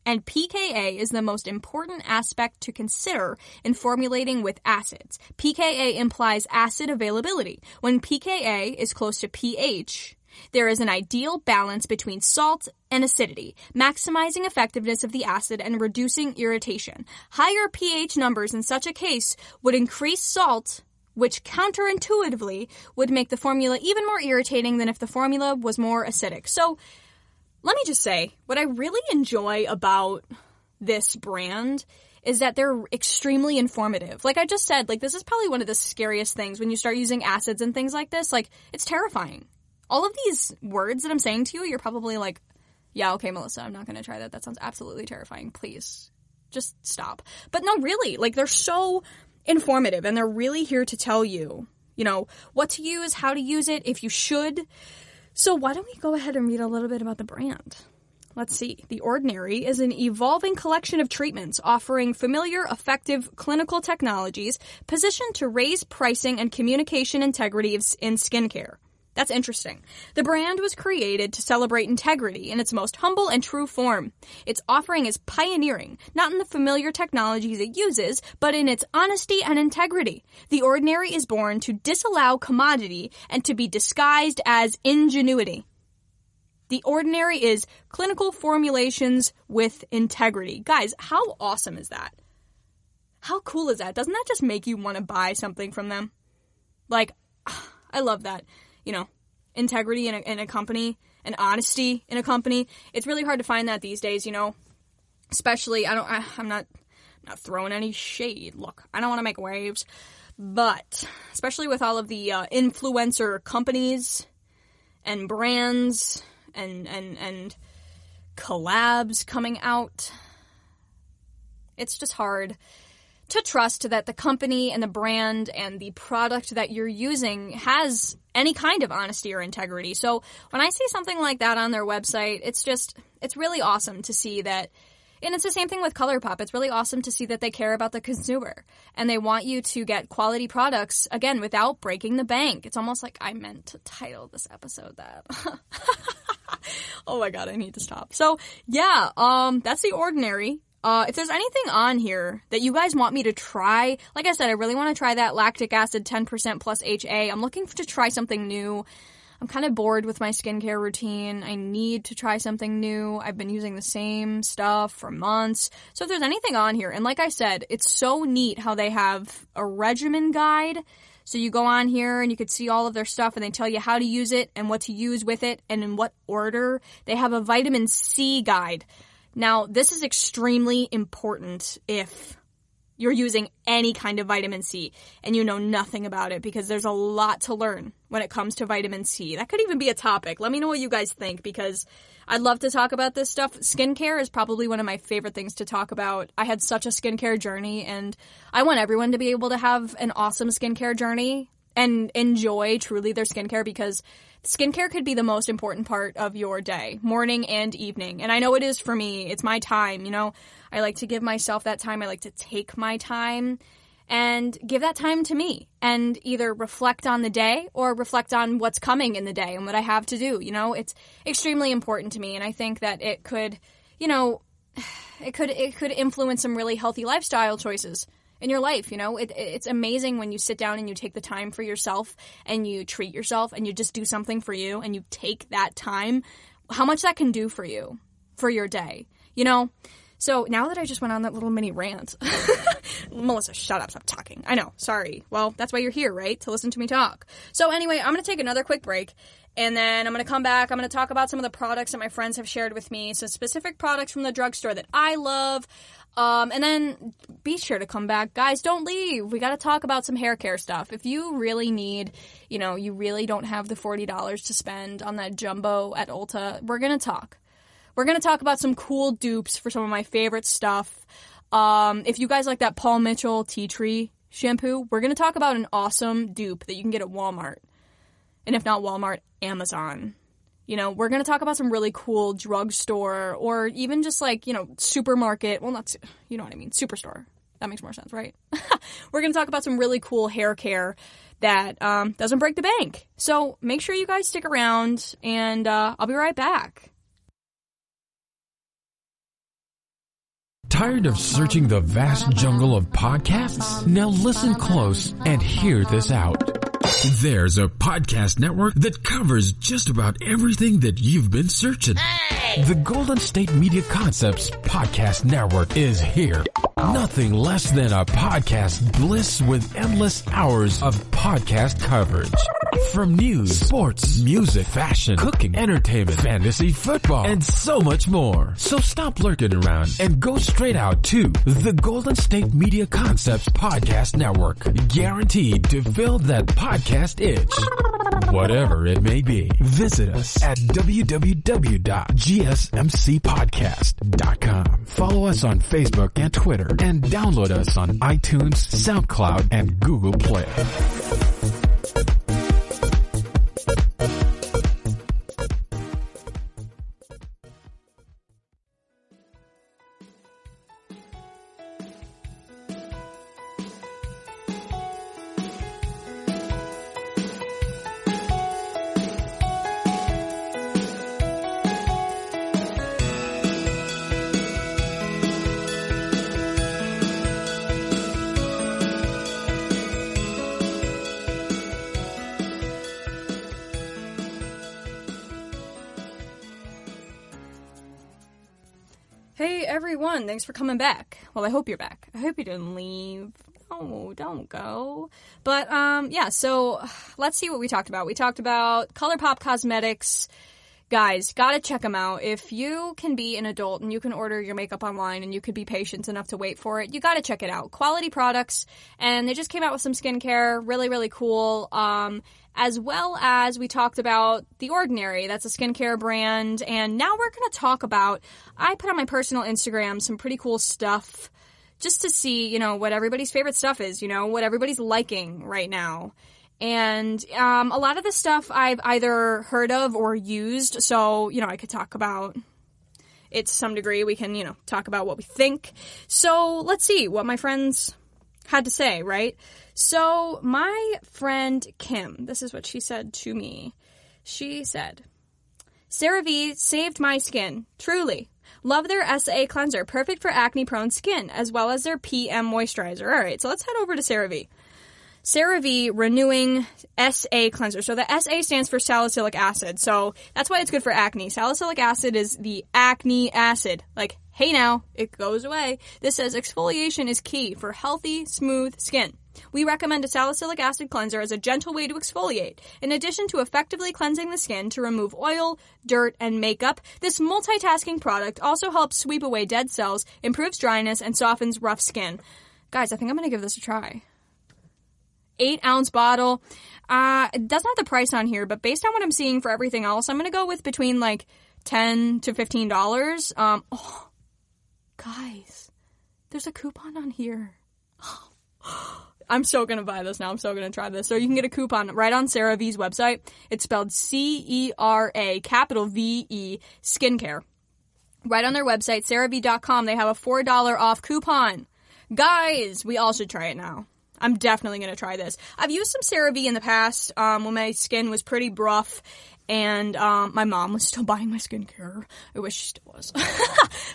And pKa is the most important aspect to consider in formulating with acids. pKa implies acid availability. When pKa is close to pH, there is an ideal balance between salt and acidity, maximizing effectiveness of the acid and reducing irritation. Higher pH numbers in such a case would increase salt, which counterintuitively would make the formula even more irritating than if the formula was more acidic. So let me just say, what I really enjoy about this brand is that they're extremely informative. Like I just said, like this is probably one of the scariest things when you start using acids and things like this. Like it's terrifying. All of these words that I'm saying to you, you're probably like, yeah, okay, Melissa, I'm not going to try that. That sounds absolutely terrifying. Please, just stop. But no, really, like they're so informative and they're really here to tell you, you know, what to use, how to use it, if you should. So why don't we go ahead and read a little bit about the brand? Let's see. The Ordinary is an evolving collection of treatments offering familiar, effective clinical technologies positioned to raise pricing and communication integrity in skincare. That's interesting. The brand was created to celebrate integrity in its most humble and true form. Its offering is pioneering, not in the familiar technologies it uses, but in its honesty and integrity. The Ordinary is born to disallow commodity and to be disguised as ingenuity. The Ordinary is clinical formulations with integrity. Guys, how awesome is that? How cool is that? Doesn't that just make you want to buy something from them? Like, I love that. You know, integrity in a company and honesty in a company. It's really hard to find that these days, you know, especially, I'm not throwing any shade. Look, I don't want to make waves, but especially with all of the influencer companies and brands and collabs coming out, it's just hard to trust that the company and the brand and the product that you're using has any kind of honesty or integrity. So when I see something like that on their website, it's really awesome to see that. And it's the same thing with ColourPop. It's really awesome to see that they care about the consumer and they want you to get quality products, again, without breaking the bank. It's almost like I meant to title this episode that. Oh my God, I need to stop. So yeah, that's The Ordinary. If there's anything on here that you guys want me to try, like I said, I really want to try that lactic acid 10% plus HA. I'm looking to try something new. I'm kind of bored with my skincare routine. I need to try something new. I've been using the same stuff for months. So if there's anything on here, and like I said, it's so neat how they have a regimen guide. So you go on here and you could see all of their stuff and they tell you how to use it and what to use with it and in what order. They have a vitamin C guide. Now, this is extremely important if you're using any kind of vitamin C and you know nothing about it, because there's a lot to learn when it comes to vitamin C. That could even be a topic. Let me know what you guys think, because I'd love to talk about this stuff. Skincare is probably one of my favorite things to talk about. I had such a skincare journey, and I want everyone to be able to have an awesome skincare journey and enjoy truly their skincare, because skincare could be the most important part of your day, morning and evening. And I know it is for me. It's my time, you know. I like to give myself that time. I like to take my time and give that time to me and either reflect on the day or reflect on what's coming in the day and what I have to do. You know, it's extremely important to me. And I think that it could, you know, it could influence some really healthy lifestyle choices in your life. You know, it's amazing when you sit down and you take the time for yourself and you treat yourself and you just do something for you and you take that time, how much that can do for you, for your day, you know? So now that I just went on that little mini rant, Melissa, shut up, stop talking. I know, sorry. Well, that's why you're here, right? To listen to me talk. So anyway, I'm going to take another quick break, and then I'm going to come back. I'm going to talk about some of the products that my friends have shared with me, some specific products from the drugstore that I love. And then be sure to come back. Guys, don't leave. We got to talk about some hair care stuff. If you really need, you know, you really don't have the $40 to spend on that jumbo at Ulta, we're going to talk. We're going to talk about some cool dupes for some of my favorite stuff. If you guys like that Paul Mitchell Tea Tree shampoo, we're going to talk about an awesome dupe that you can get at Walmart. And if not Walmart, Amazon. You know, we're going to talk about some really cool drugstore or even just like, you know, supermarket. Well, not, you know what I mean, superstore. That makes more sense, right? We're going to talk about some really cool hair care that doesn't break the bank. So make sure you guys stick around, and I'll be right back. Tired of searching the vast jungle of podcasts? Now listen close and hear this out. There's a podcast network that covers just about everything that you've been searching. Hey! The Golden State Media Concepts Podcast Network is here. Nothing less than a podcast bliss with endless hours of podcast coverage. From news, sports, music, fashion, cooking, entertainment, fantasy, football, and so much more. So stop lurking around and go straight out to the Golden State Media Concepts Podcast Network. Guaranteed to fill that podcast itch. Whatever it may be. Visit us at www.gsmcpodcast.com. Follow us on Facebook and Twitter, and download us on iTunes, SoundCloud, and Google Play. Hey everyone, thanks for coming back. Well, I hope you're back. I hope you didn't leave. No, don't go. But, yeah, so let's see what we talked about. We talked about ColourPop Cosmetics. Guys, gotta check them out. If you can be an adult and you can order your makeup online and you could be patient enough to wait for it, you gotta check it out. Quality products, and they just came out with some skincare. Really, really cool. As well as we talked about The Ordinary. That's a skincare brand. And now we're going to talk about, I put on my personal Instagram some pretty cool stuff just to see, what everybody's favorite stuff is, what everybody's liking right now. And a lot of the stuff I've either heard of or used. So, I could talk about it to some degree. We can, talk about what we think. So let's see what my friends had to say, right? So my friend Kim, this is what she said to me. She said, CeraVe saved my skin, truly. Love their SA cleanser, perfect for acne-prone skin, as well as their PM moisturizer. All right, so let's head over to CeraVe. CeraVe Renewing SA Cleanser. So the SA stands for salicylic acid. So that's why it's good for acne. Salicylic acid is the acne acid. Like, hey now, it goes away. This says exfoliation is key for healthy, smooth skin. We recommend a salicylic acid cleanser as a gentle way to exfoliate. In addition to effectively cleansing the skin to remove oil, dirt, and makeup, this multitasking product also helps sweep away dead cells, improves dryness, and softens rough skin. Guys, I think I'm going to give this a try. 8-ounce bottle. It doesn't have the price on here, but based on what I'm seeing for everything else, I'm going to go with between like $10 to $15. Guys, there's a coupon on here. I'm so going to buy this now. I'm so going to try this. So you can get a coupon right on CeraVe's website. It's spelled CERA, capital VE, skincare. Right on their website, CeraVe.com, they have a $4 off coupon. Guys, we all should try it now. I'm definitely going to try this. I've used some CeraVe in the past when my skin was pretty rough and my mom was still buying my skincare. I wish she still was.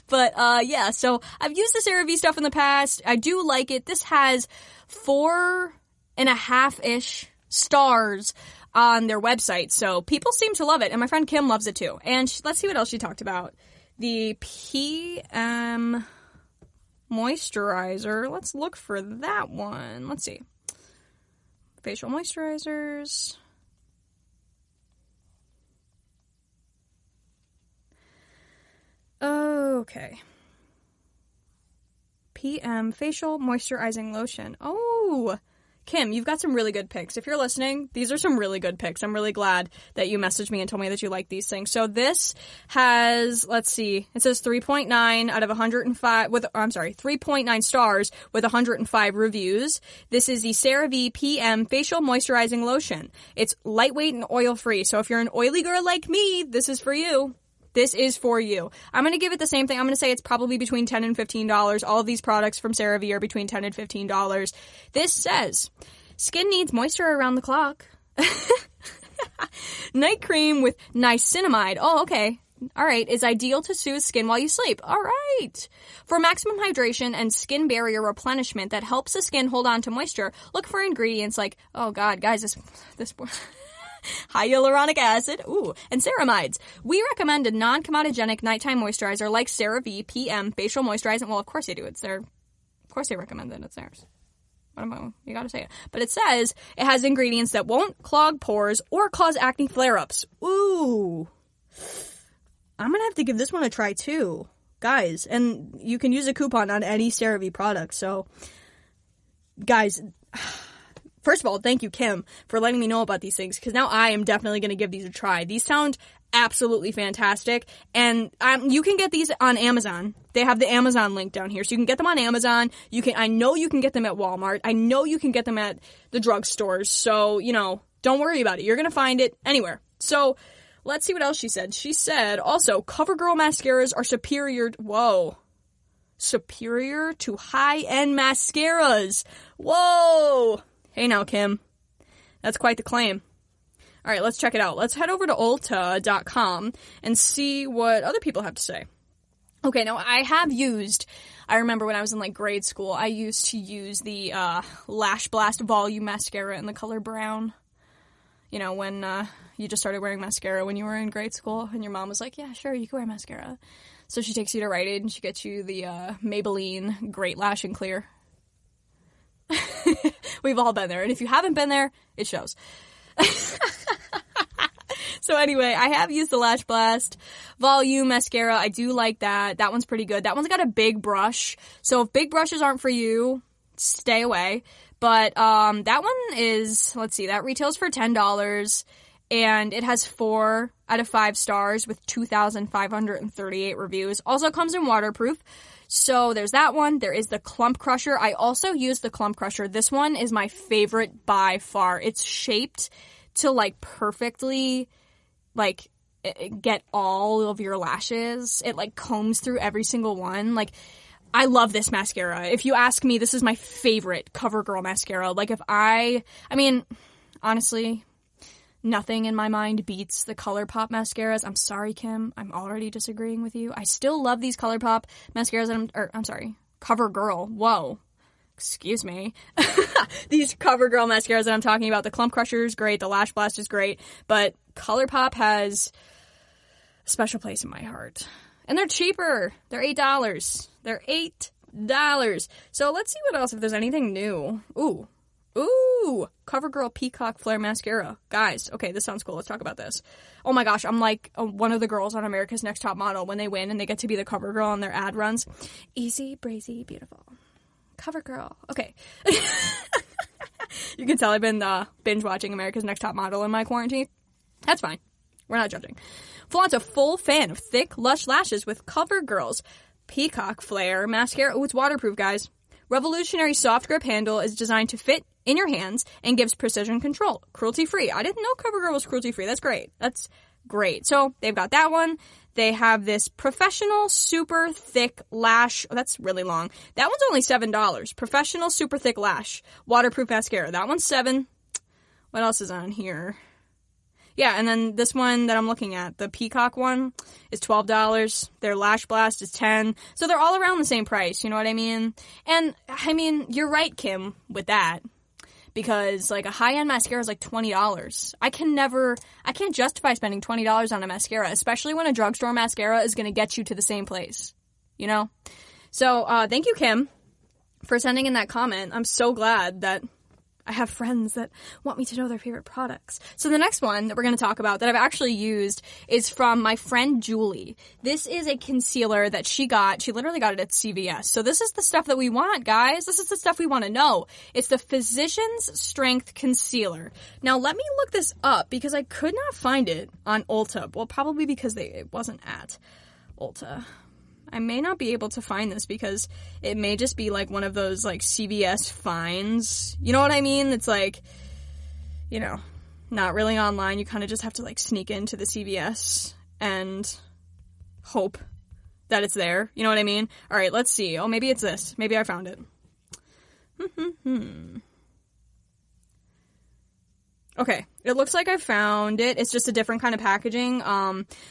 But yeah, so I've used the CeraVe stuff in the past. I do like it. This has 4.5-ish stars on their website, so people seem to love it, and my friend Kim loves it too. And let's see what else she talked about. The PM moisturizer. Let's look for that one. Let's see. Facial moisturizers. Okay. PM facial moisturizing lotion. Oh, Kim, you've got some really good picks. If you're listening, these are some really good picks. I'm really glad that you messaged me and told me that you like these things. So this has, let's see, it says 3.9 out of 105 3.9 stars with 105 reviews. This is the CeraVe PM Facial Moisturizing Lotion. It's lightweight and oil-free. So if you're an oily girl like me, this is for you. This is for you. I'm going to give it the same thing. I'm going to say it's probably between $10 and $15. All of these products from CeraVe are between $10 and $15. This says, skin needs moisture around the clock. Night cream with niacinamide. Oh, okay. All right. Is ideal to soothe skin while you sleep. All right. For maximum hydration and skin barrier replenishment that helps the skin hold on to moisture, look for ingredients like, oh God, guys, this hyaluronic acid, and ceramides. We recommend a non-comedogenic nighttime moisturizer like CeraVe PM Facial Moisturizing. Well, of course they do. It's their course they recommend it. It's theirs. You gotta say it. But it says it has ingredients that won't clog pores or cause acne flare-ups. Ooh. I'm gonna have to give this one a try too. Guys, and you can use a coupon on any CeraVe product. So, guys, first of all, thank you, Kim, for letting me know about these things, because now I am definitely gonna give these a try. These sound absolutely fantastic, and you can get these on Amazon. They have the Amazon link down here, so you can get them on Amazon. I know you can get them at Walmart. I know you can get them at the drugstores, so, don't worry about it. You're gonna find it anywhere. So, let's see what else she said. She said, also, CoverGirl mascaras are superior to high-end mascaras. Whoa! Hey now, Kim. That's quite the claim. All right, let's check it out. Let's head over to Ulta.com and see what other people have to say. Okay, now I remember when I was in grade school, I used to use the Lash Blast Volume Mascara in the color brown. When you just started wearing mascara when you were in grade school, and your mom was like, yeah, sure, you can wear mascara. So she takes you to Rite Aid and she gets you the Maybelline Great Lash and Clear. We've all been there, and if you haven't been there, it shows. So anyway, I have used the Lash Blast Volume Mascara. I do like that. That one's pretty good. That one's got a big brush. So if big brushes aren't for you, stay away. But that one is, let's see, that retails for $10. And it has 4 out of 5 stars with 2,538 reviews. Also comes in waterproof. So there's that one. There is the Clump Crusher. I also use the Clump Crusher. This one is my favorite by far. It's shaped to perfectly get all of your lashes. It combs through every single one. I love this mascara. If you ask me, this is my favorite CoverGirl mascara. Honestly, nothing in my mind beats the ColourPop mascaras. I'm sorry, Kim. I'm already disagreeing with you. I still love these ColourPop mascaras. I'm sorry, CoverGirl. Whoa. Excuse me. These CoverGirl mascaras that I'm talking about, the Clump Crusher is great, the Lash Blast is great, but ColourPop has a special place in my heart. And they're cheaper. They're $8. They're $8. So let's see what else, if there's anything new. Ooh, CoverGirl Peacock Flare Mascara. Guys, okay, this sounds cool. Let's talk about this. Oh my gosh, I'm like one of the girls on America's Next Top Model when they win and they get to be the CoverGirl on their ad runs. Easy, breezy, beautiful. CoverGirl. Okay. You can tell I've been binge watching America's Next Top Model in my quarantine. That's fine. We're not judging. Flaunt a full fan of thick, lush lashes with CoverGirl's Peacock Flare Mascara. Oh, it's waterproof, guys. Revolutionary soft grip handle is designed to fit in your hands and gives precision control. Cruelty-free. I didn't know CoverGirl was cruelty-free. That's great. That's great. So they've got that one. They have this Professional Super Thick Lash. Oh, that's really long. That one's only $7. Professional Super Thick Lash Waterproof Mascara. That one's $7. What else is on here? Yeah, and then this one that I'm looking at, the Peacock one, is $12. Their Lash Blast is $10. So they're all around the same price, you know what I mean? And, you're right, Kim, with that. Because, a high-end mascara is $20. I can't justify spending $20 on a mascara, especially when a drugstore mascara is going to get you to the same place. You know? So, thank you, Kim, for sending in that comment. I'm so glad that I have friends that want me to know their favorite products. So the next one that we're going to talk about that I've actually used is from my friend Julie. This is a concealer that she got. She literally got it at CVS. So this is the stuff that we want, guys. This is the stuff we want to know. It's the Physicians Strength Concealer. Now, let me look this up because I could not find it on Ulta. Well, probably because it wasn't at Ulta. I may not be able to find this because it may just be one of those CVS finds. You know what I mean? It's not really online. You kind of just have to sneak into the CVS and hope that it's there. You know what I mean? All right, let's see. Oh, maybe it's this. Maybe I found it. Okay, it looks like I found it. It's just a different kind of packaging.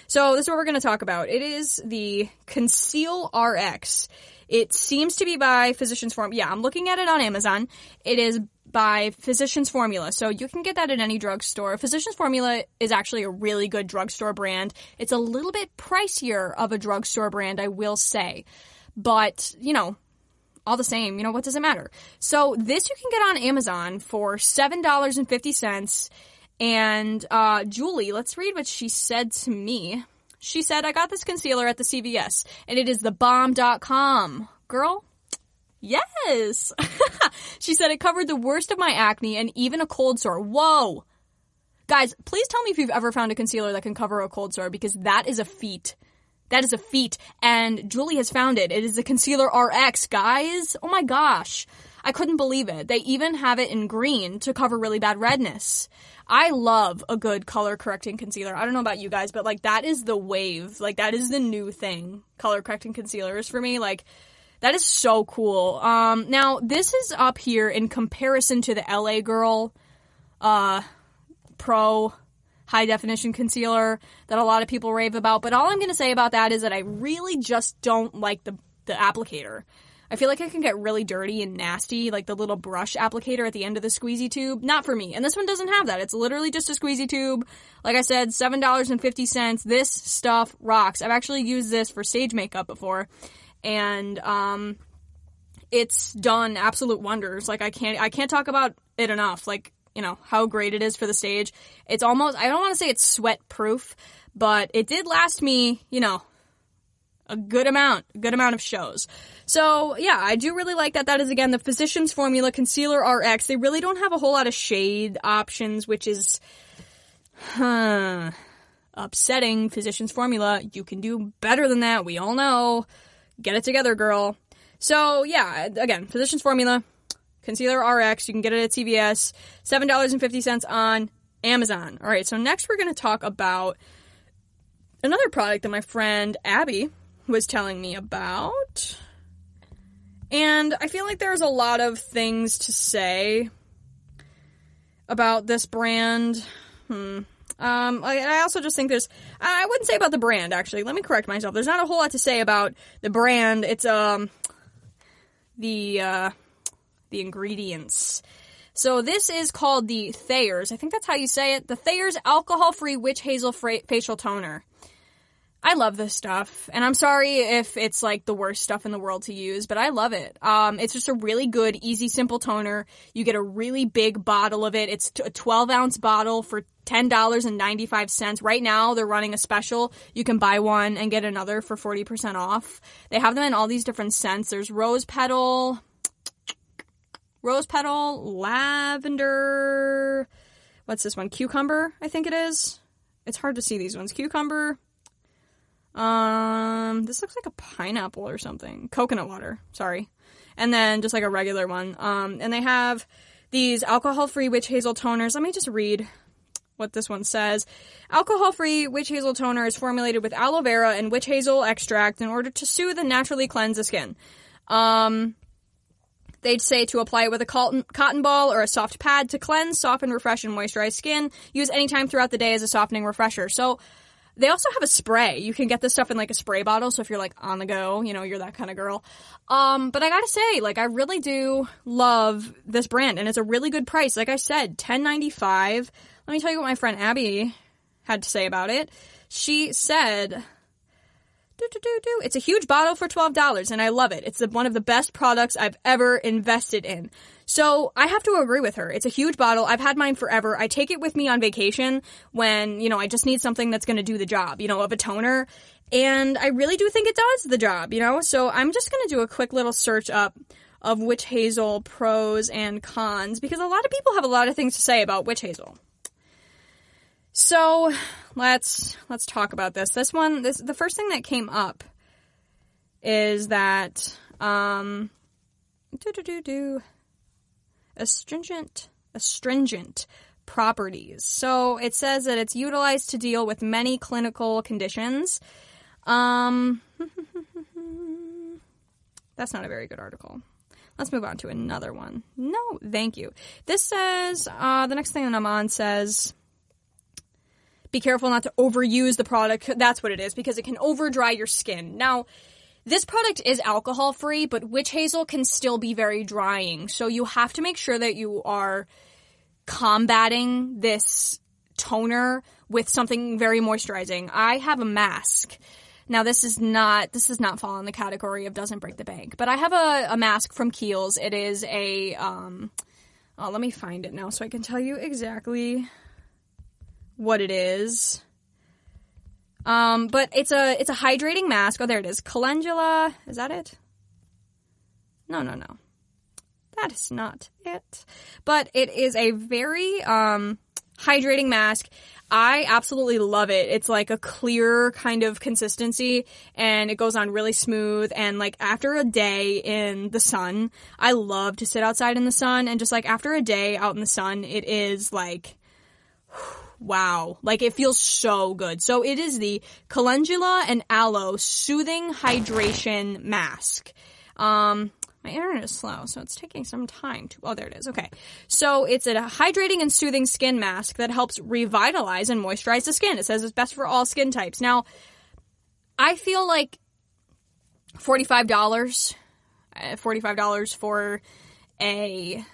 So this is what we're going to talk about. It is the Conceal RX. It seems to be by Physicians Formula. Yeah, I'm looking at it on Amazon. It is by Physicians Formula, so you can get that at any drugstore. Physicians Formula is actually a really good drugstore brand. It's a little bit pricier of a drugstore brand, I will say. But, all the same. You know, what does it matter? So this you can get on Amazon for $7.50. And Julie, let's read what she said to me. She said, I got this concealer at the CVS, and it is thebomb.com. Girl, yes. She said it covered the worst of my acne and even a cold sore. Whoa. Guys, please tell me if you've ever found a concealer that can cover a cold sore, because that is a feat. That is a feat. And Julie has found it. It is the Concealer RX, guys. Oh my gosh. I couldn't believe it. They even have it in green to cover really bad redness. I love a good color correcting concealer. I don't know about you guys, but like that is the wave. Like that is the new thing. Color correcting concealers for me. Like that is so cool. Now this is up here in comparison to the LA Girl, Pro high definition concealer that a lot of people rave about. But all I'm going to say about that is that I really just don't like the applicator. I feel like it can get really dirty and nasty, like the little brush applicator at the end of the squeezy tube. Not for me. And this one doesn't have that. It's literally just a squeezy tube. Like I said, $7.50. This stuff rocks. I've actually used this for stage makeup before. And it's done absolute wonders. Like I can't talk about it enough. Like, you know, how great it is for the stage. It's almost, I don't want to say it's sweat proof, but it did last me, you know, a good amount of shows. So, yeah, I do really like that. That is, again, the Physicians Formula Concealer RX. They really don't have a whole lot of shade options, which is, upsetting. Physicians Formula, you can do better than that. We all know. Get it together, girl. So, yeah, again, Physicians Formula Concealer RX. You can get it at CVS. $7.50 on Amazon. All right, so next we're going to talk about another product that my friend Abby was telling me about. And I feel like there's a lot of things to say about this brand. I also just think I wouldn't say about the brand, actually. Let me correct myself. There's not a whole lot to say about the brand. It's, the ingredients. So this is called the Thayers. I think that's how you say it. The Thayers Alcohol-Free Witch Hazel Facial Toner. I love this stuff, and I'm sorry if it's like the worst stuff in the world to use, but I love it. It's just a really good, easy, simple toner. You get a really big bottle of it. It's a 12-ounce bottle for $10.95. Right now, they're running a special. You can buy one and get another for 40% off. They have them in all these different scents. There's rose petal, lavender, what's this one? Cucumber, I think it is. It's hard to see these ones. Cucumber. This looks like a pineapple or something. Coconut water, sorry. And then just like a regular one. And they have these alcohol-free witch hazel toners. Let me just read what this one says. Alcohol-free witch hazel toner is formulated with aloe vera and witch hazel extract in order to soothe and naturally cleanse the skin. They'd say to apply it with a cotton ball or a soft pad to cleanse, soften, refresh, and moisturize skin. Use anytime throughout the day as a softening refresher. So they also have a spray. You can get this stuff in like a spray bottle, so if you're like on the go, you know, you're that kind of girl. But I gotta say, like, I really do love this brand, and it's a really good price. Like I said, $10.95. Let me tell you what my friend Abby had to say about it. She said, it's a huge bottle for $12, and I love it. It's one of the best products I've ever invested in. So I have to agree with her. It's a huge bottle. I've had mine forever. I take it with me on vacation when, you know, I just need something that's going to do the job, you know, of a toner. And I really do think it does the job, you know. So I'm just going to do a quick little search up of witch hazel pros and cons, because a lot of people have a lot of things to say about witch hazel. So let's talk about this. The first thing that came up is that astringent properties. So it says that it's utilized to deal with many clinical conditions. That's not a very good article. Let's move on to another one. No, thank you. This says, the next thing that I'm on says, be careful not to overuse the product. That's what it is, because it can over-dry your skin. Now, this product is alcohol-free, but witch hazel can still be very drying. So you have to make sure that you are combating this toner with something very moisturizing. I have a mask Now, this does not fall in the category of doesn't break the bank, but I have a mask from Kiehl's. It is a, let me find it now so I can tell you exactly what it is. But it's a hydrating mask. Oh, there it is. Calendula. Is that it? No. That is not it. But it is a very, hydrating mask. I absolutely love it. It's like a clear kind of consistency, and it goes on really smooth. And like after a day in the sun, I love to sit outside in the sun, and just like after a day out in the sun, it is like, wow. Like it feels so good. So it is the Calendula and Aloe Soothing Hydration Mask. My internet is slow, so it's taking some time to... Oh, there it is. Okay. So it's a hydrating and soothing skin mask that helps revitalize and moisturize the skin. It says it's best for all skin types. Now, I feel like $45 for a...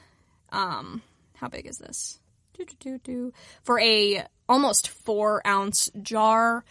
how big is this? For a almost 4-ounce jar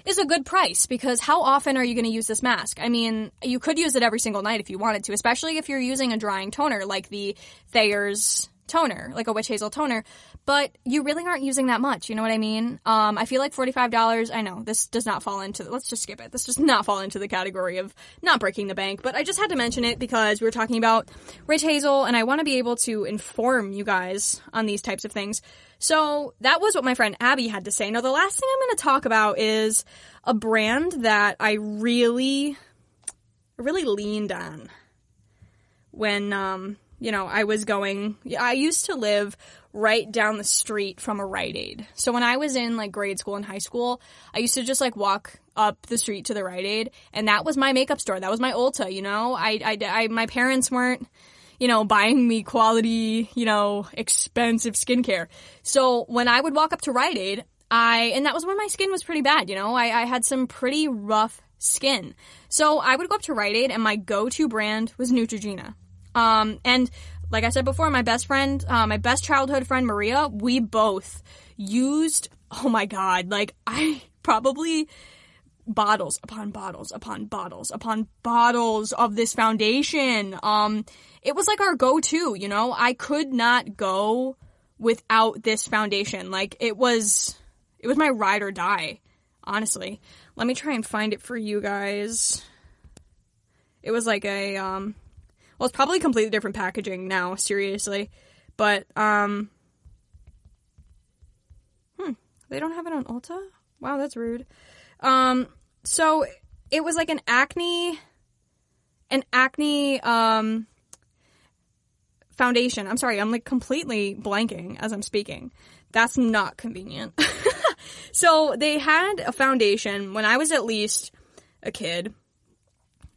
is a good price, because how often are you going to use this mask? I mean, you could use it every single night if you wanted to, especially if you're using a drying toner like the Thayer's toner, like a witch hazel toner, but you really aren't using that much, you know what I mean? I feel like $45, I know, this does not fall into, let's just skip it. This does not fall into the category of not breaking the bank, but I just had to mention it because we were talking about witch hazel, and I want to be able to inform you guys on these types of things. So that was what my friend Abby had to say. Now, the last thing I'm going to talk about is a brand that I really leaned on when, I was I used to live right down the street from a Rite Aid. So when I was in like grade school and high school, I used to just like walk up the street to the Rite Aid, and that was my makeup store. That was my Ulta, my parents weren't, buying me quality, expensive skincare. So when I would walk up to Rite Aid, and that was when my skin was pretty bad, I had some pretty rough skin. So I would go up to Rite Aid, and my go-to brand was Neutrogena. And like I said before, my best friend, my best childhood friend, Maria, we both used, oh my God, like I probably bottles upon bottles upon bottles upon bottles of this foundation. It was like our go-to, I could not go without this foundation. Like it was my ride or die, honestly. Let me try and find it for you guys. It was like a, it's probably completely different packaging now, seriously. But, they don't have it on Ulta? Wow, that's rude. So it was like an acne, foundation. I'm sorry, I'm like completely blanking as I'm speaking. That's not convenient. So they had a foundation when I was at least a kid.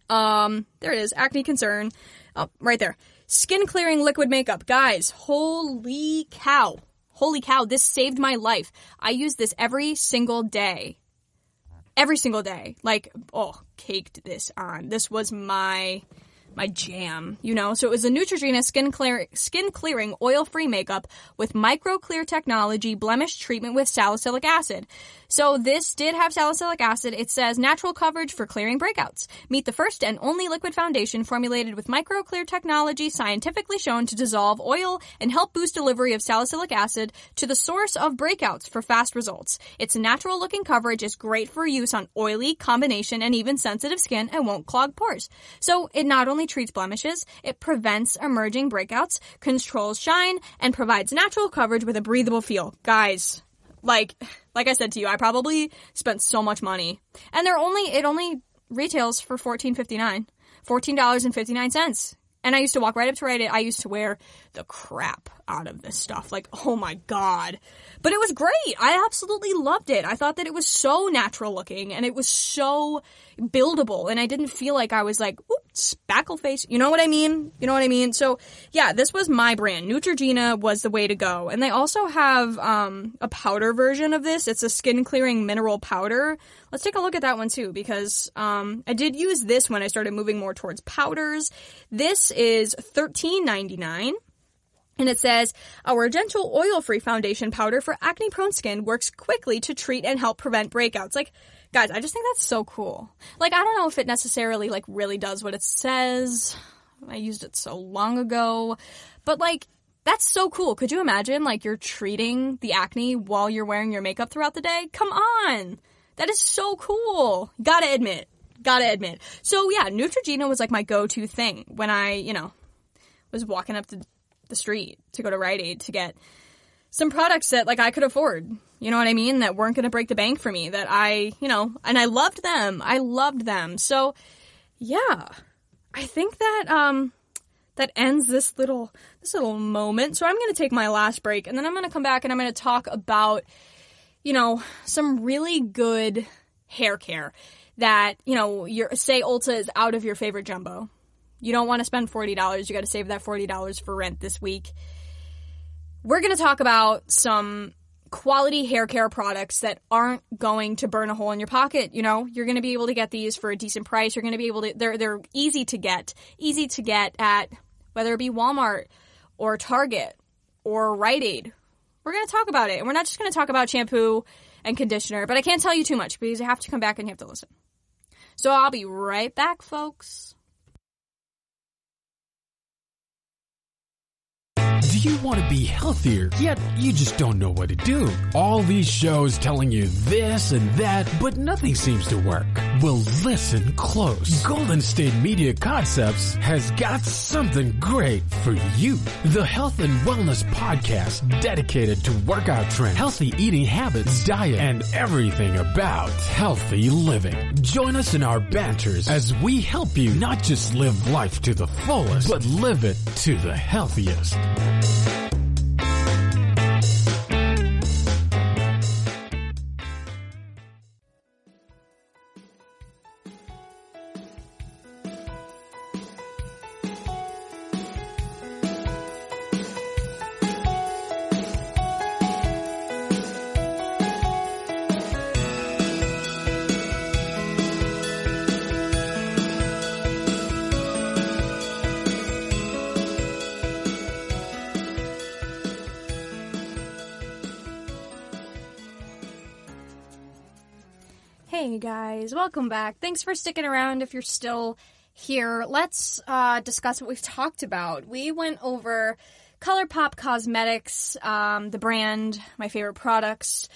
There it is, Acne Concern. Oh, right there. Skin clearing liquid makeup. Guys, holy cow. Holy cow, this saved my life. I use this every single day. Every single day. Like, caked this on. This was my jam, So it was a Neutrogena skin clearing oil-free makeup with micro clear technology blemish treatment with salicylic acid. So this did have salicylic acid. It says natural coverage for clearing breakouts. Meet the first and only liquid foundation formulated with micro clear technology scientifically shown to dissolve oil and help boost delivery of salicylic acid to the source of breakouts for fast results. Its natural looking coverage is great for use on oily, combination, and even sensitive skin and won't clog pores. So it not only treats blemishes, it prevents emerging breakouts, controls shine, and provides natural coverage with a breathable feel. Guys, like I said to you, I probably spent so much money. And it only retails for $14.59. $14.59. And I used to walk right up to Rite Aid. I used to wear the crap out of this stuff. Like, oh my God. But it was great. I absolutely loved it. I thought that it was so natural looking and it was so buildable. And I didn't feel like I was like, oop, spackle face. You know what I mean? So yeah, this was my brand. Neutrogena was the way to go. And they also have a powder version of this. It's a skin clearing mineral powder. Let's take a look at that one too, because I did use this when I started moving more towards powders. This is $13.99. And it says, our gentle oil-free foundation powder for acne-prone skin works quickly to treat and help prevent breakouts. Like, guys, I just think that's so cool. Like, I don't know if it necessarily, like, really does what it says. I used it so long ago. But, like, that's so cool. Could you imagine, like, you're treating the acne while you're wearing your makeup throughout the day? Come on! That is so cool. Gotta admit. So, yeah, Neutrogena was, like, my go-to thing when I, was walking up the street to go to Rite Aid to get some products that, like, I could afford. You know what I mean? That weren't going to break the bank for me. That I, and I loved them. So, yeah. I think that, that ends this little moment. So I'm going to take my last break, and then I'm going to come back and I'm going to talk about, some really good hair care that, say Ulta is out of your favorite jumbo. You don't want to spend $40. You got to save that $40 for rent this week. We're going to talk about some quality hair care products that aren't going to burn a hole in your pocket. You're going to be able to get these for a decent price. You're going to be able to, they're easy to get at whether it be Walmart or Target or Rite Aid. We're going to talk about it. And we're not just going to talk about shampoo and conditioner, but I can't tell you too much because you have to come back and you have to listen. So I'll be right back, folks. Do you want to be healthier, yet you just don't know what to do? All these shows telling you this and that, but nothing seems to work. Well, listen close. Golden State Media Concepts has got something great for you. The Health and Wellness Podcast dedicated to workout trends, healthy eating habits, diet, and everything about healthy living. Join us in our banters as we help you not just live life to the fullest, but live it to the healthiest. Hey guys, welcome back. Thanks for sticking around if you're still here. Let's discuss what we've talked about. We went over ColourPop Cosmetics, the brand, my favorite products,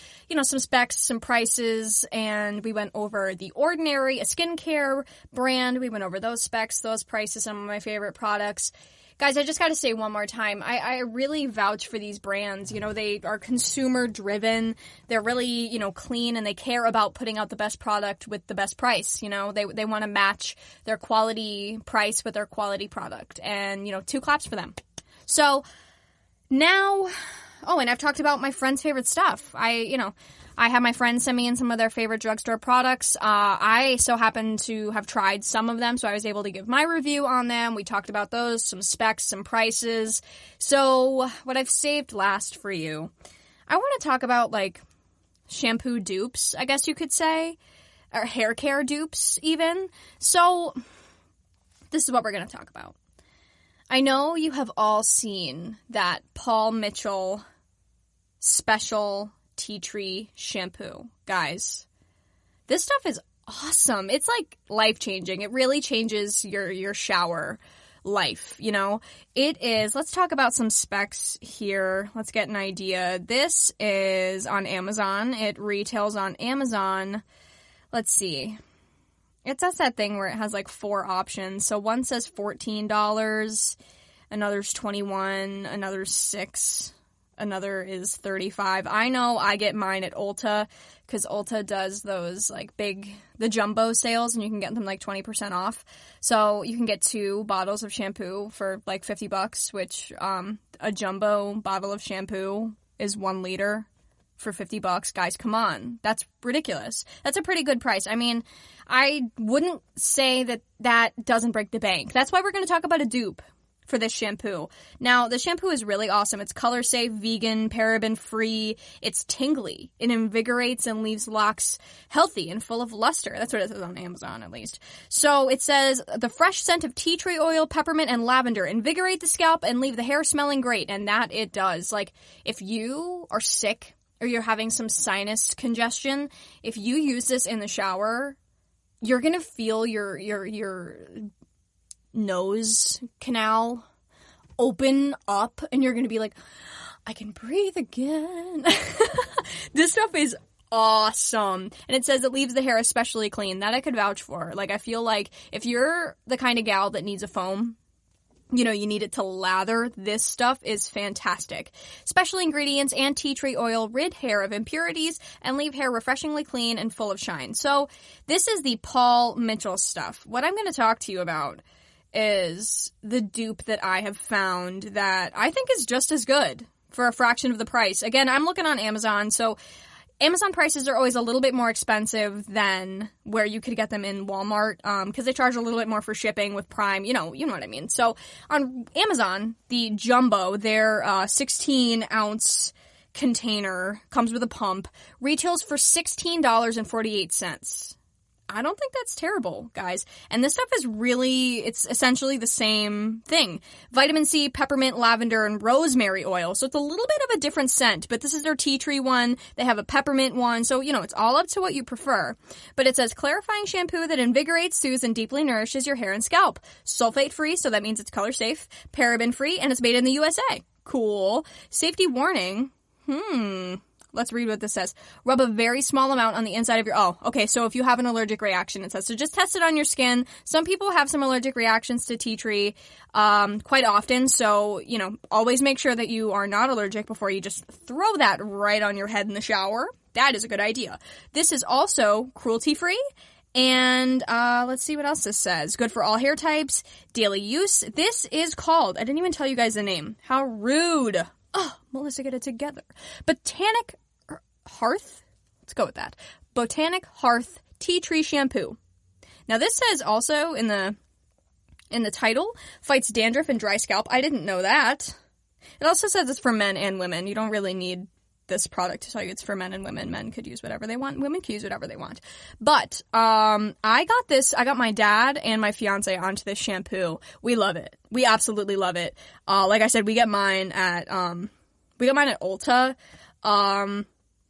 some specs, some prices, and we went over The Ordinary, a skincare brand. We went over those specs, those prices, some of my favorite products. Guys, I just got to say one more time, I really vouch for these brands. They are consumer driven. They're really, clean, and they care about putting out the best product with the best price. They want to match their quality price with their quality product. And, 2 claps for them. So now, and I've talked about my friends' favorite stuff. I have my friends send me in some of their favorite drugstore products. I so happen to have tried some of them, so I was able to give my review on them. We talked about those, some specs, some prices. So what I've saved last for you, I want to talk about, like, shampoo dupes, I guess you could say, or hair care dupes even. So this is what we're going to talk about. I know you have all seen that Paul Mitchell special tea tree shampoo. Guys, this stuff is awesome. It's like life-changing. It really changes your shower life, It is. Let's talk about some specs here. Let's get an idea. This is on Amazon. It retails on Amazon. Let's see. It does that thing where it has like 4 options. So one says $14, another's $21, another's $6. Another is $35. I know I get mine at Ulta because Ulta does those like the jumbo sales, and you can get them like 20% off. So you can get 2 bottles of shampoo for like $50, which a jumbo bottle of shampoo is 1 liter for $50. Guys, come on. That's ridiculous. That's a pretty good price. I mean, I wouldn't say that doesn't break the bank. That's why we're going to talk about a dupe. for this shampoo. Now, the shampoo is really awesome. It's color safe, vegan, paraben free. It's tingly. It invigorates and leaves locks healthy and full of luster. That's what it says on Amazon, at least. So it says the fresh scent of tea tree oil, peppermint, and lavender invigorate the scalp and leave the hair smelling great. And that it does. Like, if you are sick or you're having some sinus congestion, if you use this in the shower, you're gonna feel your nose canal open up, and you're gonna be like, I can breathe again. This stuff is awesome. And it says it leaves the hair especially clean. That I could vouch for. Like, I feel like if you're the kind of gal that needs a foam, you know, you need it to lather, this stuff is fantastic. Special ingredients and tea tree oil rid hair of impurities and leave hair refreshingly clean and full of shine. So this is the Paul Mitchell stuff. What I'm going to talk to you about is the dupe that I have found that I think is just as good for a fraction of the price. Again, I'm looking on Amazon, so Amazon prices are always a little bit more expensive than where you could get them in Walmart, because they charge a little bit more for shipping with Prime, you know what I mean. So on Amazon, the Jumbo, their 16-ounce container, comes with a pump, retails for $16.48. I don't think that's terrible, guys. And this stuff is it's essentially the same thing. Vitamin C, peppermint, lavender, and rosemary oil. So it's a little bit of a different scent, but this is their tea tree one. They have a peppermint one. So, it's all up to what you prefer. But it says clarifying shampoo that invigorates, soothes, and deeply nourishes your hair and scalp. Sulfate-free, so that means it's color safe. Paraben-free, and it's made in the USA. Cool. Safety warning. Let's read what this says. Rub a very small amount on the inside of your... okay, so if you have an allergic reaction, it says. So just test it on your skin. Some people have some allergic reactions to tea tree quite often. So, always make sure that you are not allergic before you just throw that right on your head in the shower. That is a good idea. This is also cruelty-free. And let's see what else this says. Good for all hair types. Daily use. This is called... I didn't even tell you guys the name. How rude. Oh, Melissa, get it together. Botanic Hearth? Let's go with that. Botanic Hearth Tea Tree Shampoo. Now this says also in the title, fights dandruff and dry scalp. I didn't know that. It also says it's for men and women. You don't really need this product to tell you it's for men and women. Men could use whatever they want. Women could use whatever they want. But I got my dad and my fiance onto this shampoo. We love it. We absolutely love it. Like I said, we get mine at Ulta.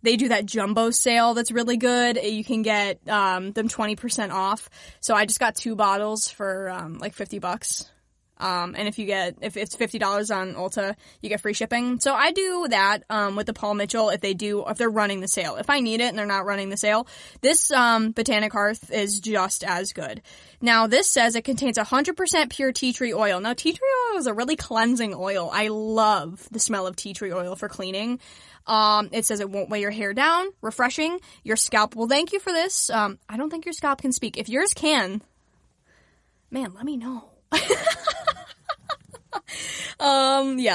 They do that jumbo sale that's really good. You can get them 20% off. So I just got 2 bottles for like $50. And if it's $50 on Ulta, you get free shipping. So I do that with the Paul Mitchell if they're running the sale. If I need it and they're not running the sale, this Botanic Hearth is just as good. Now this says it contains 100% pure tea tree oil. Now tea tree oil is a really cleansing oil. I love the smell of tea tree oil for cleaning. It says it won't weigh your hair down, refreshing. Your scalp will thank you for this. I don't think your scalp can speak. If yours can, man, let me know.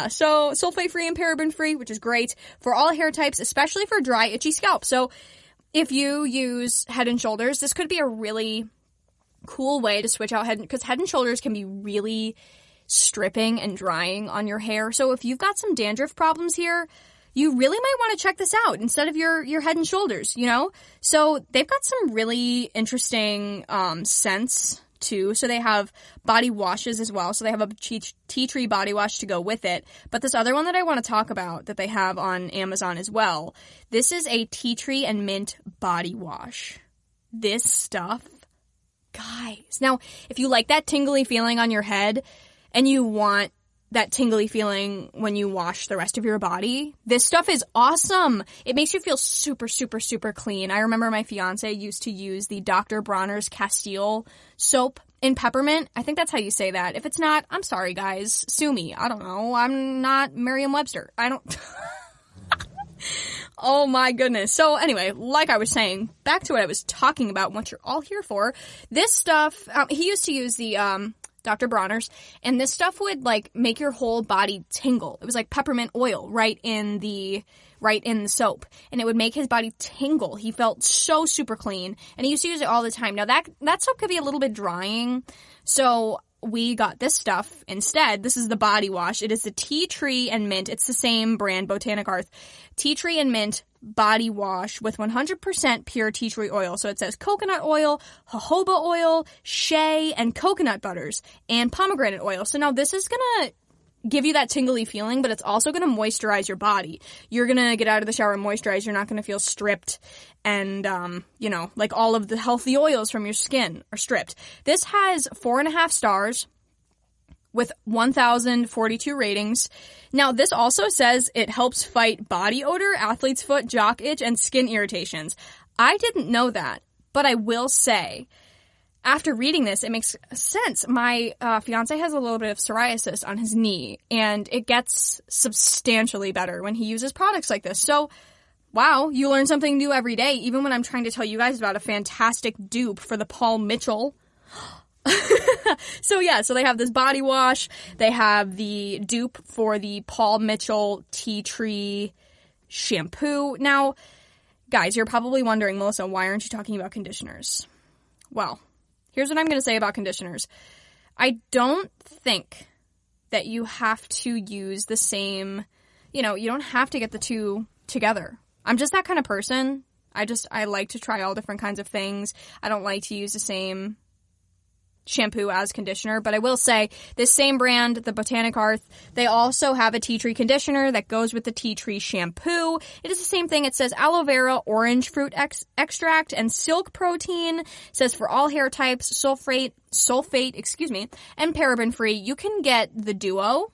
So sulfate-free and paraben-free, which is great for all hair types, especially for dry, itchy scalp. So if you use Head & Shoulders, this could be a really cool way to switch out because Head & Shoulders can be really stripping and drying on your hair. So if you've got some dandruff problems here, you really might want to check this out instead of your Head & Shoulders, So they've got some really interesting scents too. So they have body washes as well. So they have a tea tree body wash to go with it. But this other one that I want to talk about that they have on Amazon as well, this is a tea tree and mint body wash. This stuff, guys. Now, if you like that tingly feeling on your head and you want that tingly feeling when you wash the rest of your body, this stuff is awesome. It makes you feel super, super, super clean. I remember my fiance used to use the Dr. Bronner's Castile soap in peppermint. I think that's how you say that. If it's not, I'm sorry, guys. Sue me. I don't know. I'm not Merriam-Webster. I don't... Oh my goodness. So anyway, like I was saying, back to what I was talking about, what you're all here for. This stuff, he used to use the, Dr. Bronner's, and this stuff would make your whole body tingle. It was like peppermint oil right in the soap, and it would make his body tingle. He felt so super clean, and he used to use it all the time. Now that soap could be a little bit drying, so we got this stuff instead. This is the body wash. It is the tea tree and mint. It's the same brand, Botanic Earth. Tea tree and mint body wash with 100% pure tea tree oil. So it says coconut oil, jojoba oil, shea, and coconut butters, and pomegranate oil. So now this is gonna give you that tingly feeling, but it's also going to moisturize your body. You're going to get out of the shower and moisturize. You're not going to feel stripped and, like all of the healthy oils from your skin are stripped. This has 4.5 stars with 1,042 ratings. Now, this also says it helps fight body odor, athlete's foot, jock itch, and skin irritations. I didn't know that, but I will say, after reading this, it makes sense. My fiance has a little bit of psoriasis on his knee, and it gets substantially better when he uses products like this. So, wow, you learn something new every day, even when I'm trying to tell you guys about a fantastic dupe for the Paul Mitchell. So they have this body wash. They have the dupe for the Paul Mitchell tea tree shampoo. Now, guys, you're probably wondering, Melissa, why aren't you talking about conditioners? Well, here's what I'm going to say about conditioners. I don't think that you have to use the same, you don't have to get the two together. I'm just that kind of person. I like to try all different kinds of things. I don't like to use the same shampoo as conditioner, but I will say this same brand, the Botanic Earth, they also have a tea tree conditioner that goes with the tea tree shampoo. It is the same thing. It says aloe vera, orange fruit extract, and silk protein. It says for all hair types, sulfate, and paraben free. You can get the duo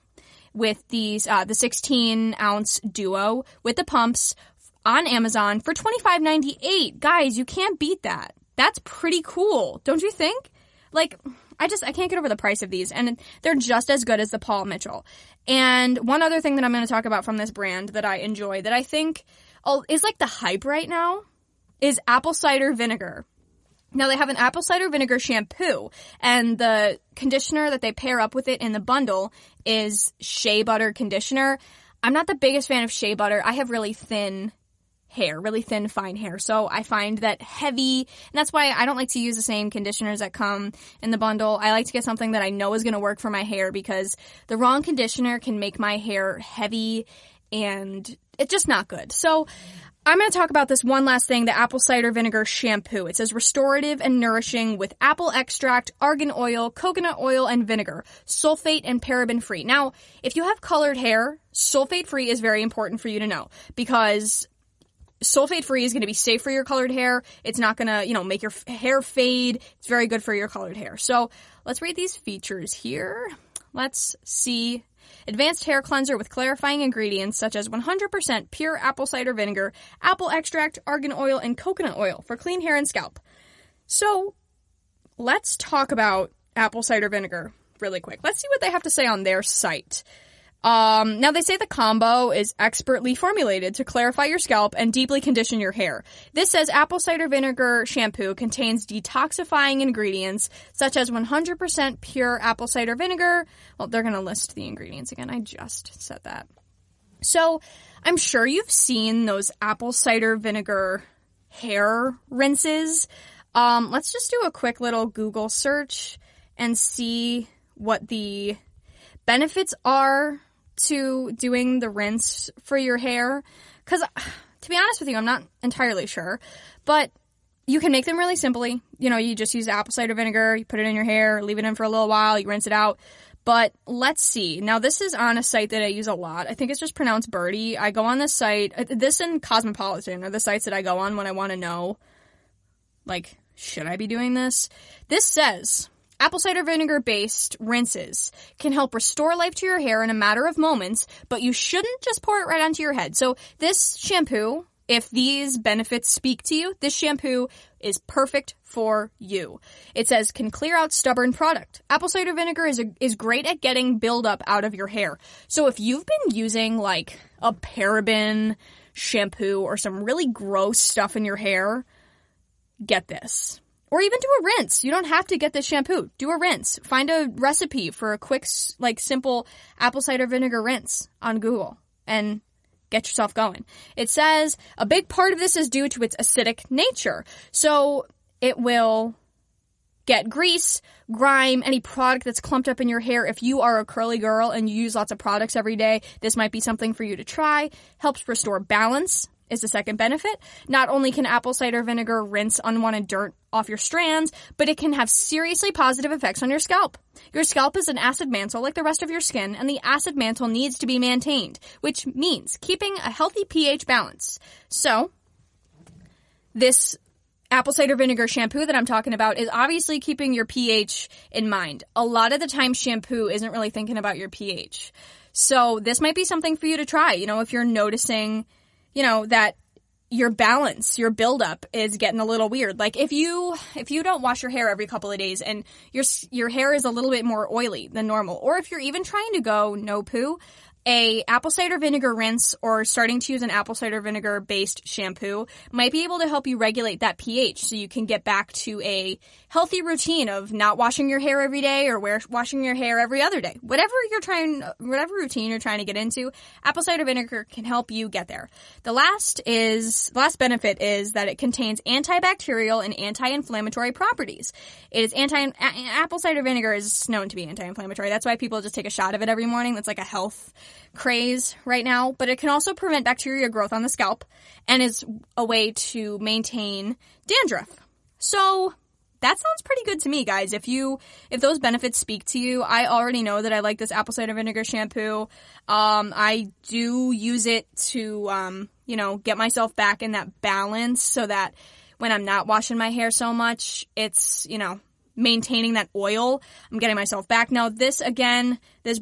with these, the 16-ounce duo with the pumps on Amazon for $25.98. Guys, you can't beat that. That's pretty cool, don't you think? Like, I can't get over the price of these, and they're just as good as the Paul Mitchell. And one other thing that I'm going to talk about from this brand that I enjoy, that I think is like the hype right now, is apple cider vinegar. Now, they have an apple cider vinegar shampoo, and the conditioner that they pair up with it in the bundle is shea butter conditioner. I'm not the biggest fan of shea butter. I have really thin hair, really thin, fine hair. So I find that heavy, and that's why I don't like to use the same conditioners that come in the bundle. I like to get something that I know is going to work for my hair, because the wrong conditioner can make my hair heavy and it's just not good. So I'm going to talk about this one last thing, the apple cider vinegar shampoo. It says restorative and nourishing with apple extract, argan oil, coconut oil, and vinegar, sulfate and paraben free. Now, if you have colored hair, sulfate free is very important for you to know, because sulfate-free is going to be safe for your colored hair. It's not going to, make your hair fade. It's very good for your colored hair. So let's read these features here. Let's see. Advanced hair cleanser with clarifying ingredients such as 100% pure apple cider vinegar, apple extract, argan oil, and coconut oil for clean hair and scalp. So let's talk about apple cider vinegar really quick. Let's see what they have to say on their site. Now they say the combo is expertly formulated to clarify your scalp and deeply condition your hair. This says apple cider vinegar shampoo contains detoxifying ingredients such as 100% pure apple cider vinegar. Well, they're going to list the ingredients again. I just said that. So I'm sure you've seen those apple cider vinegar hair rinses. Let's just do a quick little Google search and see what the benefits are to doing the rinse for your hair. Because, to be honest with you, I'm not entirely sure. But you can make them really simply. You just use apple cider vinegar, you put it in your hair, leave it in for a little while, you rinse it out. But let's see. Now, this is on a site that I use a lot. I think it's just pronounced Birdie. I go on this site. This and Cosmopolitan are the sites that I go on when I want to know, should I be doing this? This says apple cider vinegar-based rinses can help restore life to your hair in a matter of moments, but you shouldn't just pour it right onto your head. So this shampoo, if these benefits speak to you, this shampoo is perfect for you. It says, can clear out stubborn product. Apple cider vinegar is great at getting buildup out of your hair. So if you've been using, a paraben shampoo or some really gross stuff in your hair, get this. Or even do a rinse. You don't have to get this shampoo. Do a rinse. Find a recipe for a quick, simple apple cider vinegar rinse on Google and get yourself going. It says a big part of this is due to its acidic nature. So it will get grease, grime, any product that's clumped up in your hair. If you are a curly girl and you use lots of products every day, this might be something for you to try. Helps restore balance is the second benefit. Not only can apple cider vinegar rinse unwanted dirt off your strands, but it can have seriously positive effects on your scalp. Your scalp is an acid mantle like the rest of your skin, and the acid mantle needs to be maintained, which means keeping a healthy pH balance. So, this apple cider vinegar shampoo that I'm talking about is obviously keeping your pH in mind. A lot of the time, shampoo isn't really thinking about your pH. So, this might be something for you to try, if you're noticing that your balance, your buildup is getting a little weird. Like if you don't wash your hair every couple of days and your hair is a little bit more oily than normal, or if you're even trying to go no poo, a apple cider vinegar rinse or starting to use an apple cider vinegar based shampoo might be able to help you regulate that pH so you can get back to a healthy routine of not washing your hair every day or washing your hair every other day. Whatever routine you're trying to get into, apple cider vinegar can help you get there. The last benefit is that it contains antibacterial and anti-inflammatory properties. Apple cider vinegar is known to be anti-inflammatory. That's why people just take a shot of it every morning. That's like a health craze right now, but it can also prevent bacteria growth on the scalp and is a way to maintain dandruff. So that sounds pretty good to me, guys. If those benefits speak to you, I already know that I like this apple cider vinegar shampoo. I do use it to, get myself back in that balance so that when I'm not washing my hair so much, it's, maintaining that oil. I'm getting myself back. Now, this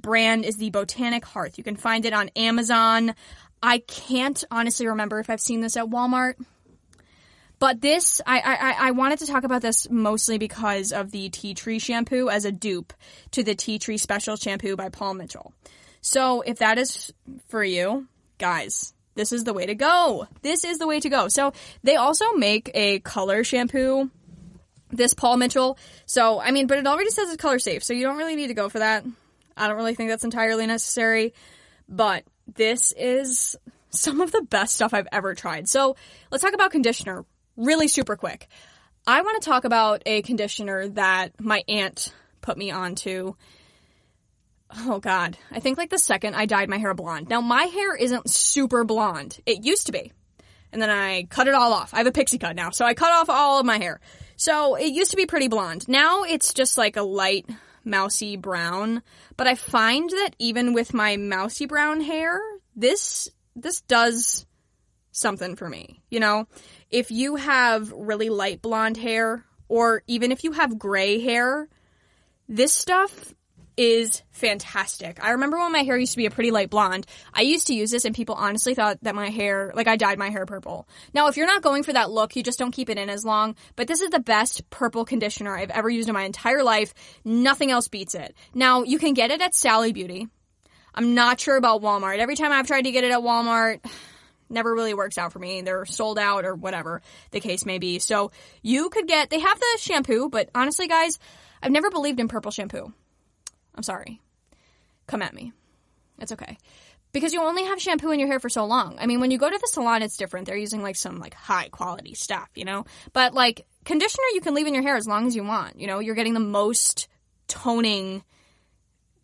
brand is the Botanic Hearth. You can find it on Amazon. I can't honestly remember if I've seen this at Walmart. But this, I wanted to talk about this mostly because of the Tea Tree shampoo as a dupe to the Tea Tree Special Shampoo by Paul Mitchell. So, if that is for you, guys, this is the way to go. This is the way to go. So, they also make a color shampoo, this Paul Mitchell. So, but it already says it's color safe, so you don't really need to go for that. I don't really think that's entirely necessary, but this is some of the best stuff I've ever tried. So, let's talk about conditioner really super quick. I want to talk about a conditioner that my aunt put me onto. Oh God, I think like the second I dyed my hair blonde. Now, my hair isn't super blonde. It used to be. And then I cut it all off. I have a pixie cut now, so I cut off all of my hair. So it used to be pretty blonde. Now it's just like a light mousy brown. But I find that even with my mousy brown hair, this does something for me. If you have really light blonde hair, or even if you have gray hair, this stuff is fantastic. I remember when my hair used to be a pretty light blonde, I used to use this and people honestly thought that my hair, like I dyed my hair purple. Now, if you're not going for that look, you just don't keep it in as long, but this is the best purple conditioner I've ever used in my entire life. Nothing else beats it. Now, you can get it at Sally Beauty. I'm not sure about Walmart. Every time I've tried to get it at Walmart, never really works out for me. They're sold out or whatever the case may be. So you could they have the shampoo, but honestly, guys, I've never believed in purple shampoo. I'm sorry. Come at me. It's okay. Because you only have shampoo in your hair for so long. When you go to the salon, it's different. They're using some high quality stuff, But conditioner you can leave in your hair as long as you want. You're getting the most toning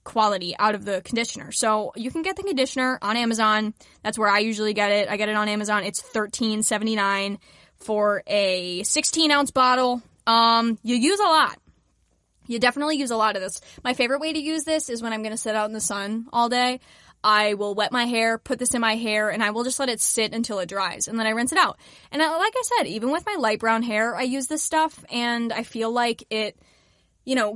quality out of the conditioner. So you can get the conditioner on Amazon. That's where I usually get it. I get it on Amazon. It's $13.79 for a 16-ounce bottle. You use a lot. You definitely use a lot of this. My favorite way to use this is when I'm going to sit out in the sun all day. I will wet my hair, put this in my hair, and I will just let it sit until it dries, and then I rinse it out. And like I said, even with my light brown hair, I use this stuff, and I feel like it,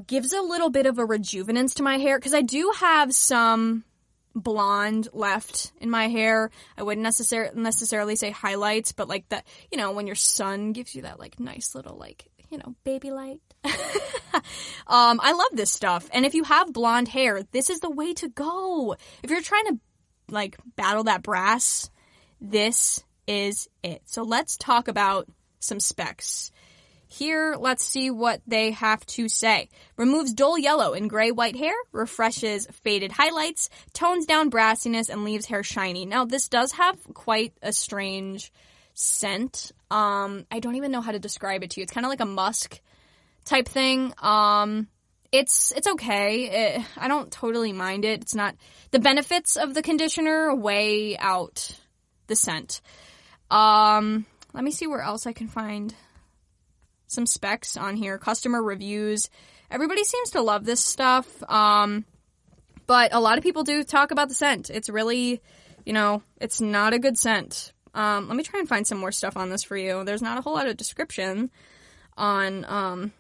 gives a little bit of a rejuvenance to my hair, because I do have some blonde left in my hair. I wouldn't necessarily say highlights, but that, when your sun gives you that nice little baby light. I love this stuff. And if you have blonde hair, this is the way to go. If you're trying to battle that brass, this is it. So let's talk about some specs. Here, let's see what they have to say. Removes dull yellow and gray-white hair, refreshes faded highlights, tones down brassiness, and leaves hair shiny. Now, this does have quite a strange scent. I don't even know how to describe it to you. It's kind of like a musk type thing. It's okay. I don't totally mind it. It's not, the benefits of the conditioner weigh out the scent. Let me see where else I can find some specs on here. Customer reviews. Everybody seems to love this stuff. But a lot of people do talk about the scent. It's really, it's not a good scent. Let me try and find some more stuff on this for you. There's not a whole lot of description on,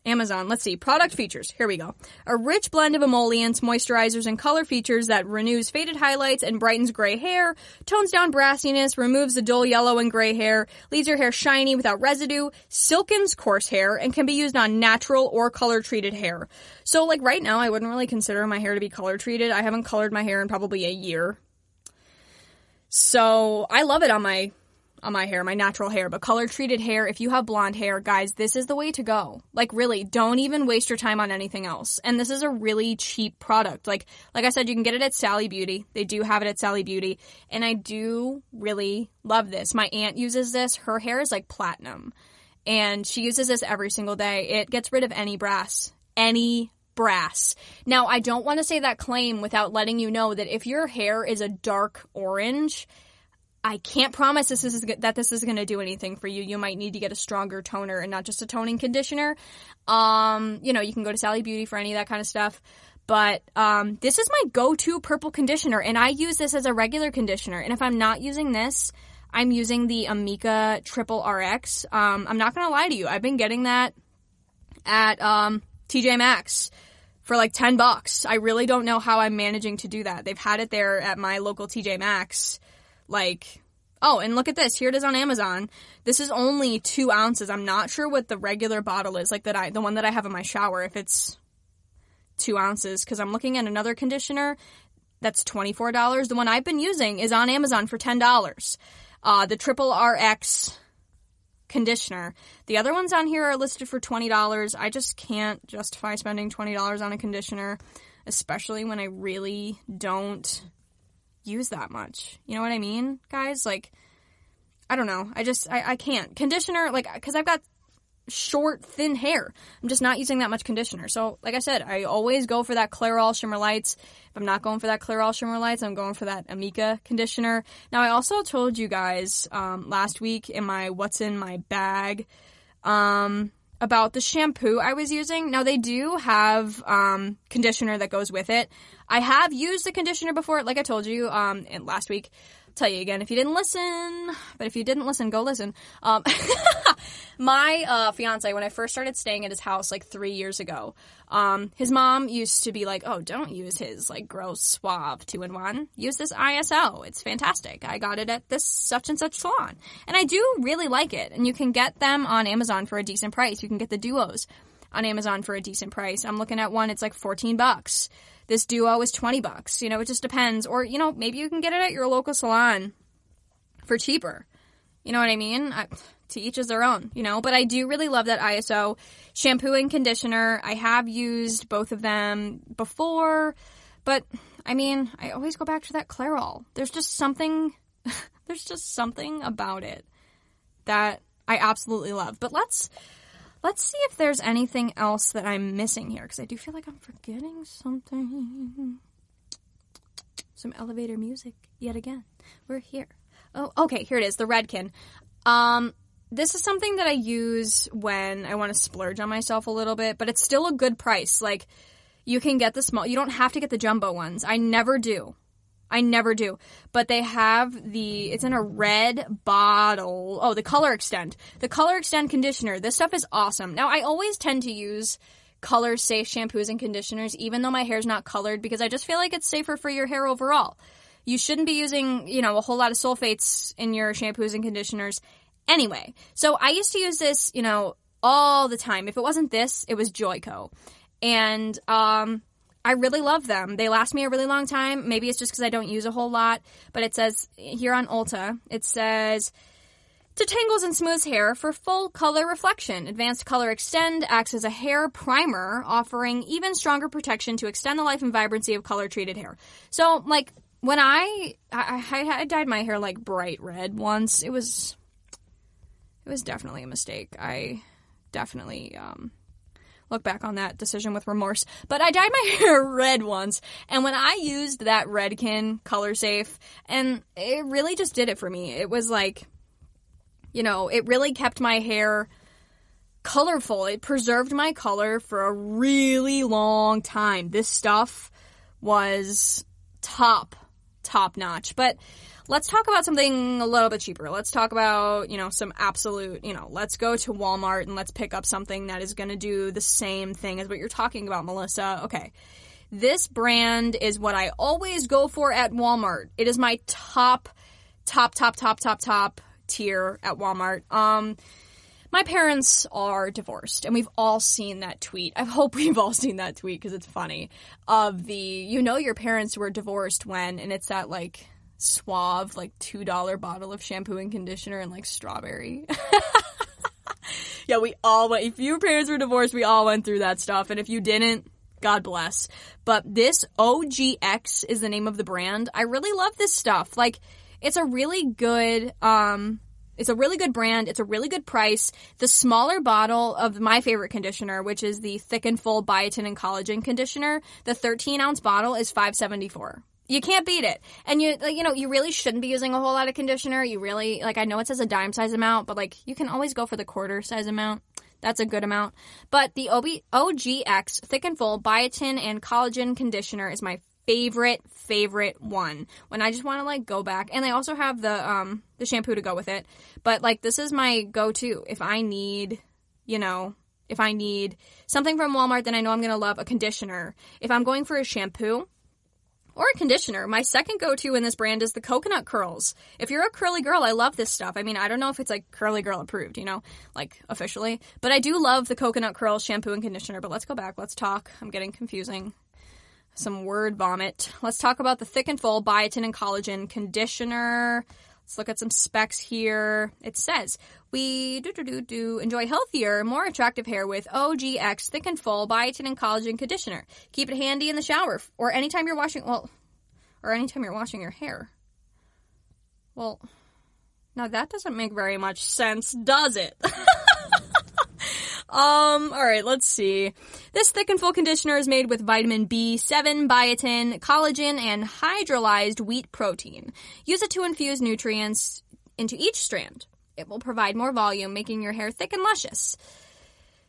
Amazon. Let's see. Product features. Here we go. A rich blend of emollients, moisturizers, and color features that renews faded highlights and brightens gray hair, tones down brassiness, removes the dull yellow and gray hair, leaves your hair shiny without residue, silkens coarse hair, and can be used on natural or color-treated hair. So, like, right now, I wouldn't really consider my hair to be color-treated. I haven't colored my hair in probably a year. So, I love it on my hair, my natural hair, but color-treated hair, if you have blonde hair, guys, this is the way to go. Like, really, don't even waste your time on anything else. And this is a really cheap product. Like I said, you can get it at Sally Beauty. They do have it at Sally Beauty. And I do really love this. My aunt uses this. Her hair is like platinum. And she uses this every single day. It gets rid of any brass. Any brass. Now, I don't want to say that claim without letting you know that if your hair is a dark orange, I can't promise this is going to do anything for you. You might need to get a stronger toner and not just a toning conditioner. You can go to Sally Beauty for any of that kind of stuff. But this is my go-to purple conditioner, and I use this as a regular conditioner. And if I'm not using this, I'm using the Amika Triple RX. I'm not going to lie to you. I've been getting that at TJ Maxx for like $10. I really don't know how I'm managing to do that. They've had it there at my local TJ Maxx. And look at this. Here it is on Amazon. This is only 2 ounces. I'm not sure what the regular bottle is, the one that I have in my shower, if it's 2 ounces, because I'm looking at another conditioner that's $24. The one I've been using is on Amazon for $10. The Triple RX conditioner. The other ones on here are listed for $20. I just can't justify spending $20 on a conditioner, especially when I really don't use that much. You know what I mean, guys? Like, I don't know. I can't. Conditioner, because I've got short, thin hair. I'm just not using that much conditioner. So, like I said, I always go for that Clairol Shimmer Lights. If I'm not going for that Clairol Shimmer Lights, I'm going for that Amika conditioner. Now, I also told you guys last week in my What's in My Bag about the shampoo I was using. Now, they do have conditioner that goes with it. I have used the conditioner before, like I told you last week. I'll tell you again if you didn't listen. But if you didn't listen, go listen. My fiance, when I first started staying at his house like 3 years ago, his mom used to be like, oh, don't use his like gross Suave 2-in-1. Use this ISO. It's fantastic. I got it at this such and such salon. And I do really like it. And you can get them on Amazon for a decent price. You can get the duos on Amazon for a decent price. I'm looking at one, it's like $14. This duo is $20. It just depends. Or, maybe you can get it at your local salon for cheaper. You know what I mean? To each is their own, But I do really love that ISO shampoo and conditioner. I have used both of them before. But, I always go back to that Clairol. There's just something about it that I absolutely love. But let's see if there's anything else that I'm missing here, because I do feel like I'm forgetting something. Some elevator music yet again. We're here. Oh, okay, here it is, the Redken. This is something that I use when I want to splurge on myself a little bit, but it's still a good price. Like, you can get the small, you don't have to get the jumbo ones. I never do. But they have it's in a red bottle. Oh, the Color Extend. The Color Extend conditioner. This stuff is awesome. Now, I always tend to use color-safe shampoos and conditioners, even though my hair's not colored, because I just feel like it's safer for your hair overall. You shouldn't be using, a whole lot of sulfates in your shampoos and conditioners anyway. So I used to use this, all the time. If it wasn't this, it was Joico. And, I really love them. They last me a really long time. Maybe it's just because I don't use a whole lot. But it says here on Ulta, it says, detangles and smooths hair for full color reflection. Advanced Color Extend acts as a hair primer, offering even stronger protection to extend the life and vibrancy of color-treated hair. So, like, when I dyed my hair, like, bright red once, it was definitely a mistake. I definitely, look back on that decision with remorse. But I dyed my hair red once, and when I used that Redken Color Safe, and it really just did it for me. It was like, you know, it really kept my hair colorful. It preserved my color for a really long time. This stuff was top notch. But let's talk about something a little bit cheaper. Let's talk about, you know, some absolute, you know, let's go to Walmart and let's pick up something that is going to do the same thing as what you're talking about, Melissa. Okay. This brand is what I always go for at Walmart. It is my top tier at Walmart. My parents are divorced, and we've all seen that tweet. I hope we've all seen that tweet because it's funny. Of the, you know, your parents were divorced when, and it's that, like, Suave, like, $2 bottle of shampoo and conditioner and, like, strawberry. Yeah, we all went, if your parents were divorced, we all went through that stuff, and if you didn't, God bless. But this OGX is the name of the brand. I really love this stuff. Like, it's a really good, it's a really good brand. It's a really good price. The smaller bottle of my favorite conditioner, which is the Thick and Full Biotin and Collagen Conditioner, the 13-ounce bottle is $5.74. You can't beat it. And you know, you really shouldn't be using a whole lot of conditioner. You really, like, I know it says a dime size amount, but, like, you can always go for the quarter size amount. That's a good amount. But the OGX Thick and Full Biotin and Collagen Conditioner is my favorite one when I just want to, like, go back. And they also have the shampoo to go with it. But, like, this is my go-to if I need, you know, if I need something from Walmart that I know I'm going to love, a conditioner. If I'm going for a shampoo or a conditioner, my second go-to in this brand is the coconut curls. If you're a curly girl, I love this stuff. I mean, I don't know if it's, like, curly girl approved, you know, like, officially. But I do love the coconut curls shampoo and conditioner. But let's go back. Let's talk. I'm getting confusing. Some word vomit. Let's talk about the Thick and Full Biotin and Collagen Conditioner. Let's look at some specs here. It says, we enjoy healthier, more attractive hair with OGX Thick and Full Biotin and Collagen Conditioner. Keep it handy in the shower or anytime you're washing, your hair. Well, now that doesn't make very much sense, does it? Alright, let's see. This Thick and Full conditioner is made with vitamin B7, biotin, collagen, and hydrolyzed wheat protein. Use it to infuse nutrients into each strand. It will provide more volume, making your hair thick and luscious.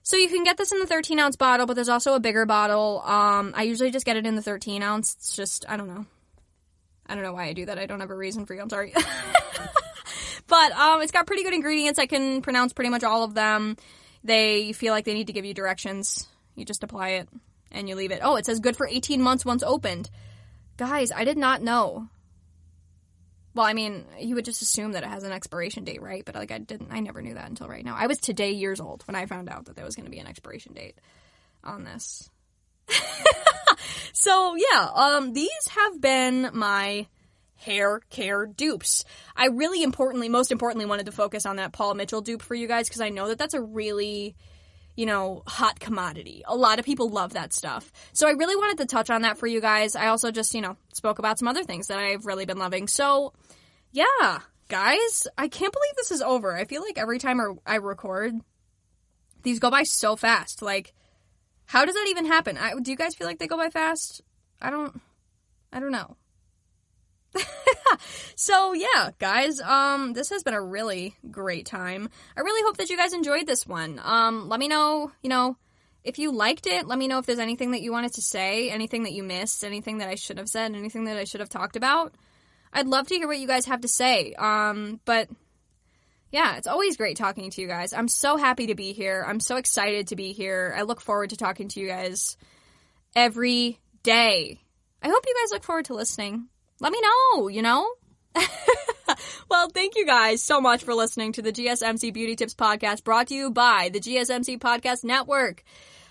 So you can get this in the 13-ounce bottle, but there's also a bigger bottle. I usually just get it in the 13-ounce. It's just, I don't know. I don't know why I do that. I don't have a reason for you. I'm sorry. But, it's got pretty good ingredients. I can pronounce pretty much all of them. They feel like they need to give you directions. You just apply it and you leave it. Oh, it says good for 18 months once opened. Guys, I did not know. Well, I mean, you would just assume that it has an expiration date, right? But, like, I never knew that until right now. I was today years old when I found out that there was going to be an expiration date on this. So, yeah, these have been my hair care dupes. I really most importantly wanted to focus on that Paul Mitchell dupe for you guys because I know that that's a really, you know, hot commodity. A lot of people love that stuff. So I really wanted to touch on that for you guys. I also just, you know, spoke about some other things that I've really been loving. So, yeah, guys, I can't believe this is over. I feel like every time I record, these go by so fast. Like, how does that even happen? Do you guys feel like they go by fast? I don't know. So, yeah, guys, this has been a really great time. I really hope that you guys enjoyed this one. Let me know, you know, if you liked it. Let me know if there's anything that you wanted to say, anything that you missed, anything that I should have said, anything that I should have talked about. I'd love to hear what you guys have to say. But, yeah, it's always great talking to you guys. I'm so happy to be here. I'm so excited to be here. I look forward to talking to you guys every day. I hope you guys look forward to listening. Let me know, you know? Well, thank you guys so much for listening to the GSMC Beauty Tips Podcast brought to you by the GSMC Podcast Network.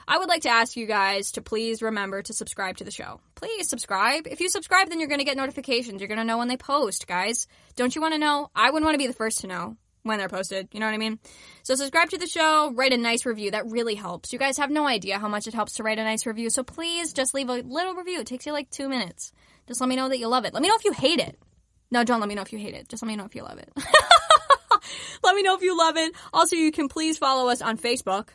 I would like to ask you guys to please remember to subscribe to the show. Please subscribe. If you subscribe, then you're going to get notifications. You're going to know when they post, guys. Don't you want to know? I wouldn't want to be the first to know when they're posted. You know what I mean? So subscribe to the show. Write a nice review. That really helps. You guys have no idea how much it helps to write a nice review. So please just leave a little review. It takes you like 2 minutes. Just let me know that you love it. Let me know if you hate it. No, don't let me know if you hate it. Just let me know if you love it. Let me know if you love it. Also, you can please follow us on Facebook,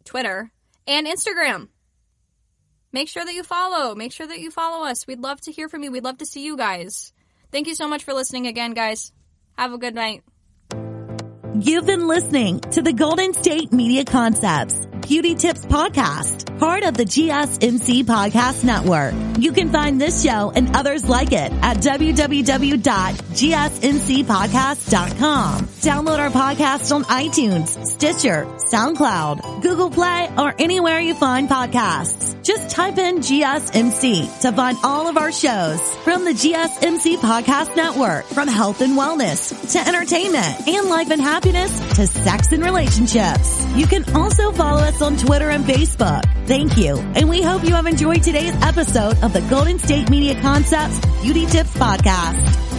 Twitter, and Instagram. Make sure that you follow. Make sure that you follow us. We'd love to hear from you. We'd love to see you guys. Thank you so much for listening again, guys. Have a good night. You've been listening to the Golden State Media Concepts Beauty Tips Podcast, part of the GSMC Podcast Network. You can find this show and others like it at www.gsmcpodcast.com. Download our podcast on iTunes, Stitcher, SoundCloud, Google Play, or anywhere you find podcasts. Just type in GSMC to find all of our shows from the GSMC Podcast Network, from health and wellness to entertainment and life and happiness to sex and relationships. You can also follow us on Twitter and Facebook. Thank you, and we hope you have enjoyed today's episode of the Golden State Media Concepts Beauty Tips Podcast.